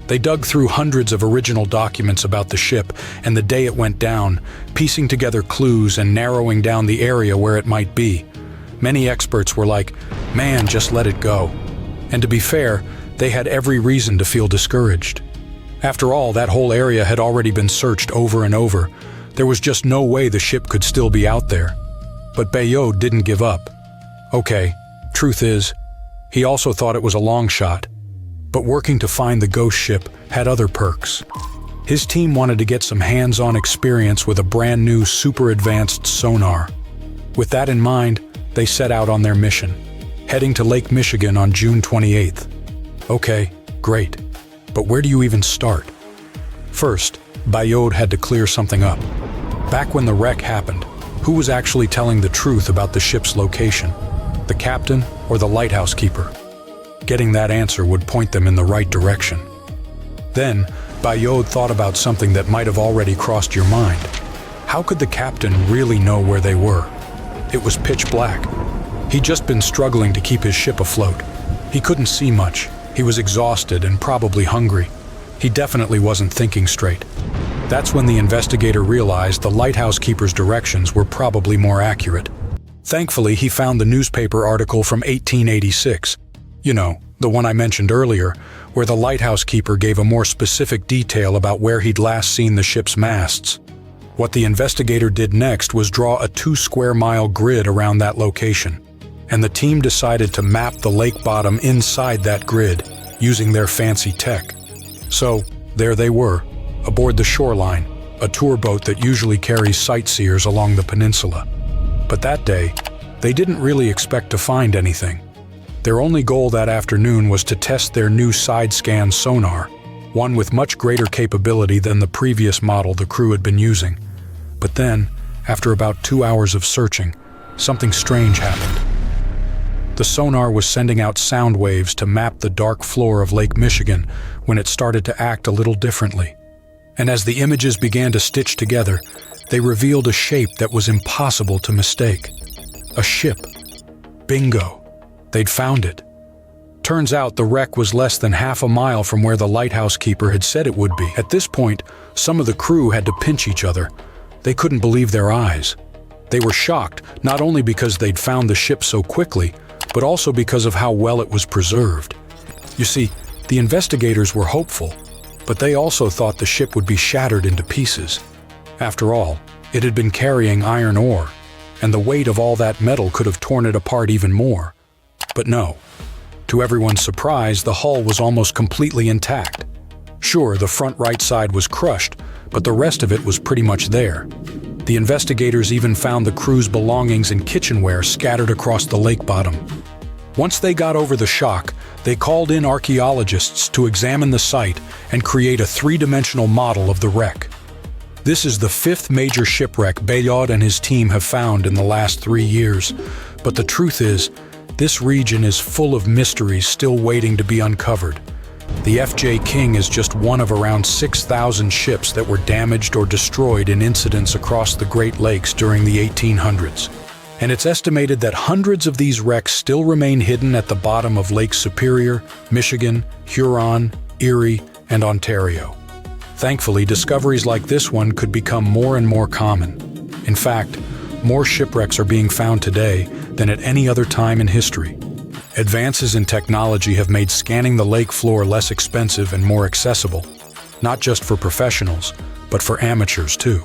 They dug through hundreds of original documents about the ship and the day it went down, piecing together clues and narrowing down the area where it might be. Many experts were like, "Man, just let it go." And to be fair, they had every reason to feel discouraged. After all, that whole area had already been searched over and over. There was just no way the ship could still be out there. But Bayod didn't give up. Okay, truth is, he also thought it was a long shot. But working to find the ghost ship had other perks. His team wanted to get some hands-on experience with a brand new super advanced sonar. With that in mind, they set out on their mission, heading to Lake Michigan on June 28th. Okay, great. But where do you even start? First, Bayod had to clear something up. Back when the wreck happened, who was actually telling the truth about the ship's location? The captain or the lighthouse keeper? Getting that answer would point them in the right direction. Then, Bayod thought about something that might have already crossed your mind. How could the captain really know where they were? It was pitch black. He'd just been struggling to keep his ship afloat. He couldn't see much. He was exhausted and probably hungry. He definitely wasn't thinking straight. That's when the investigator realized the lighthouse keeper's directions were probably more accurate. Thankfully, he found the newspaper article from 1886. You know, the one I mentioned earlier, where the lighthouse keeper gave a more specific detail about where he'd last seen the ship's masts. What the investigator did next was draw a 2-square-mile grid around that location, and the team decided to map the lake bottom inside that grid using their fancy tech. So, there they were, aboard the Shoreline, a tour boat that usually carries sightseers along the peninsula. But that day, they didn't really expect to find anything. Their only goal that afternoon was to test their new side-scan sonar, one with much greater capability than the previous model the crew had been using. But then, after about 2 hours of searching, something strange happened. The sonar was sending out sound waves to map the dark floor of Lake Michigan when it started to act a little differently. And as the images began to stitch together, they revealed a shape that was impossible to mistake. A ship. Bingo. They'd found it. Turns out the wreck was less than half a mile from where the lighthouse keeper had said it would be. At this point, some of the crew had to pinch each other. They couldn't believe their eyes. They were shocked, not only because they'd found the ship so quickly, but also because of how well it was preserved. You see, the investigators were hopeful, but they also thought the ship would be shattered into pieces. After all, it had been carrying iron ore, and the weight of all that metal could have torn it apart even more. But no. To everyone's surprise, the hull was almost completely intact. Sure, the front right side was crushed, but the rest of it was pretty much there. The investigators even found the crew's belongings and kitchenware scattered across the lake bottom. Once they got over the shock, they called in archaeologists to examine the site and create a three-dimensional model of the wreck. This is the 5th major shipwreck Bayod and his team have found in the last 3 years. But the truth is, this region is full of mysteries still waiting to be uncovered. The F.J. King is just one of around 6,000 ships that were damaged or destroyed in incidents across the Great Lakes during the 1800s. And it's estimated that hundreds of these wrecks still remain hidden at the bottom of Lake Superior, Michigan, Huron, Erie, and Ontario. Thankfully, discoveries like this one could become more and more common. In fact, more shipwrecks are being found today than at any other time in history. Advances in technology have made scanning the lake floor less expensive and more accessible, not just for professionals, but for amateurs too.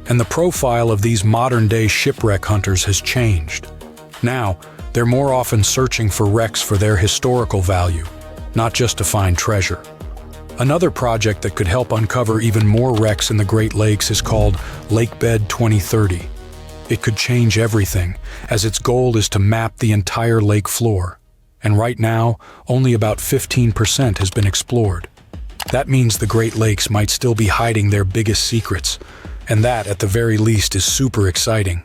And the profile of these modern-day shipwreck hunters has changed. Now, they're more often searching for wrecks for their historical value, not just to find treasure. Another project that could help uncover even more wrecks in the Great Lakes is called Lakebed 2030. It could change everything, as its goal is to map the entire lake floor. And right now, only about 15% has been explored. That means the Great Lakes might still be hiding their biggest secrets, and that, at the very least, is super exciting.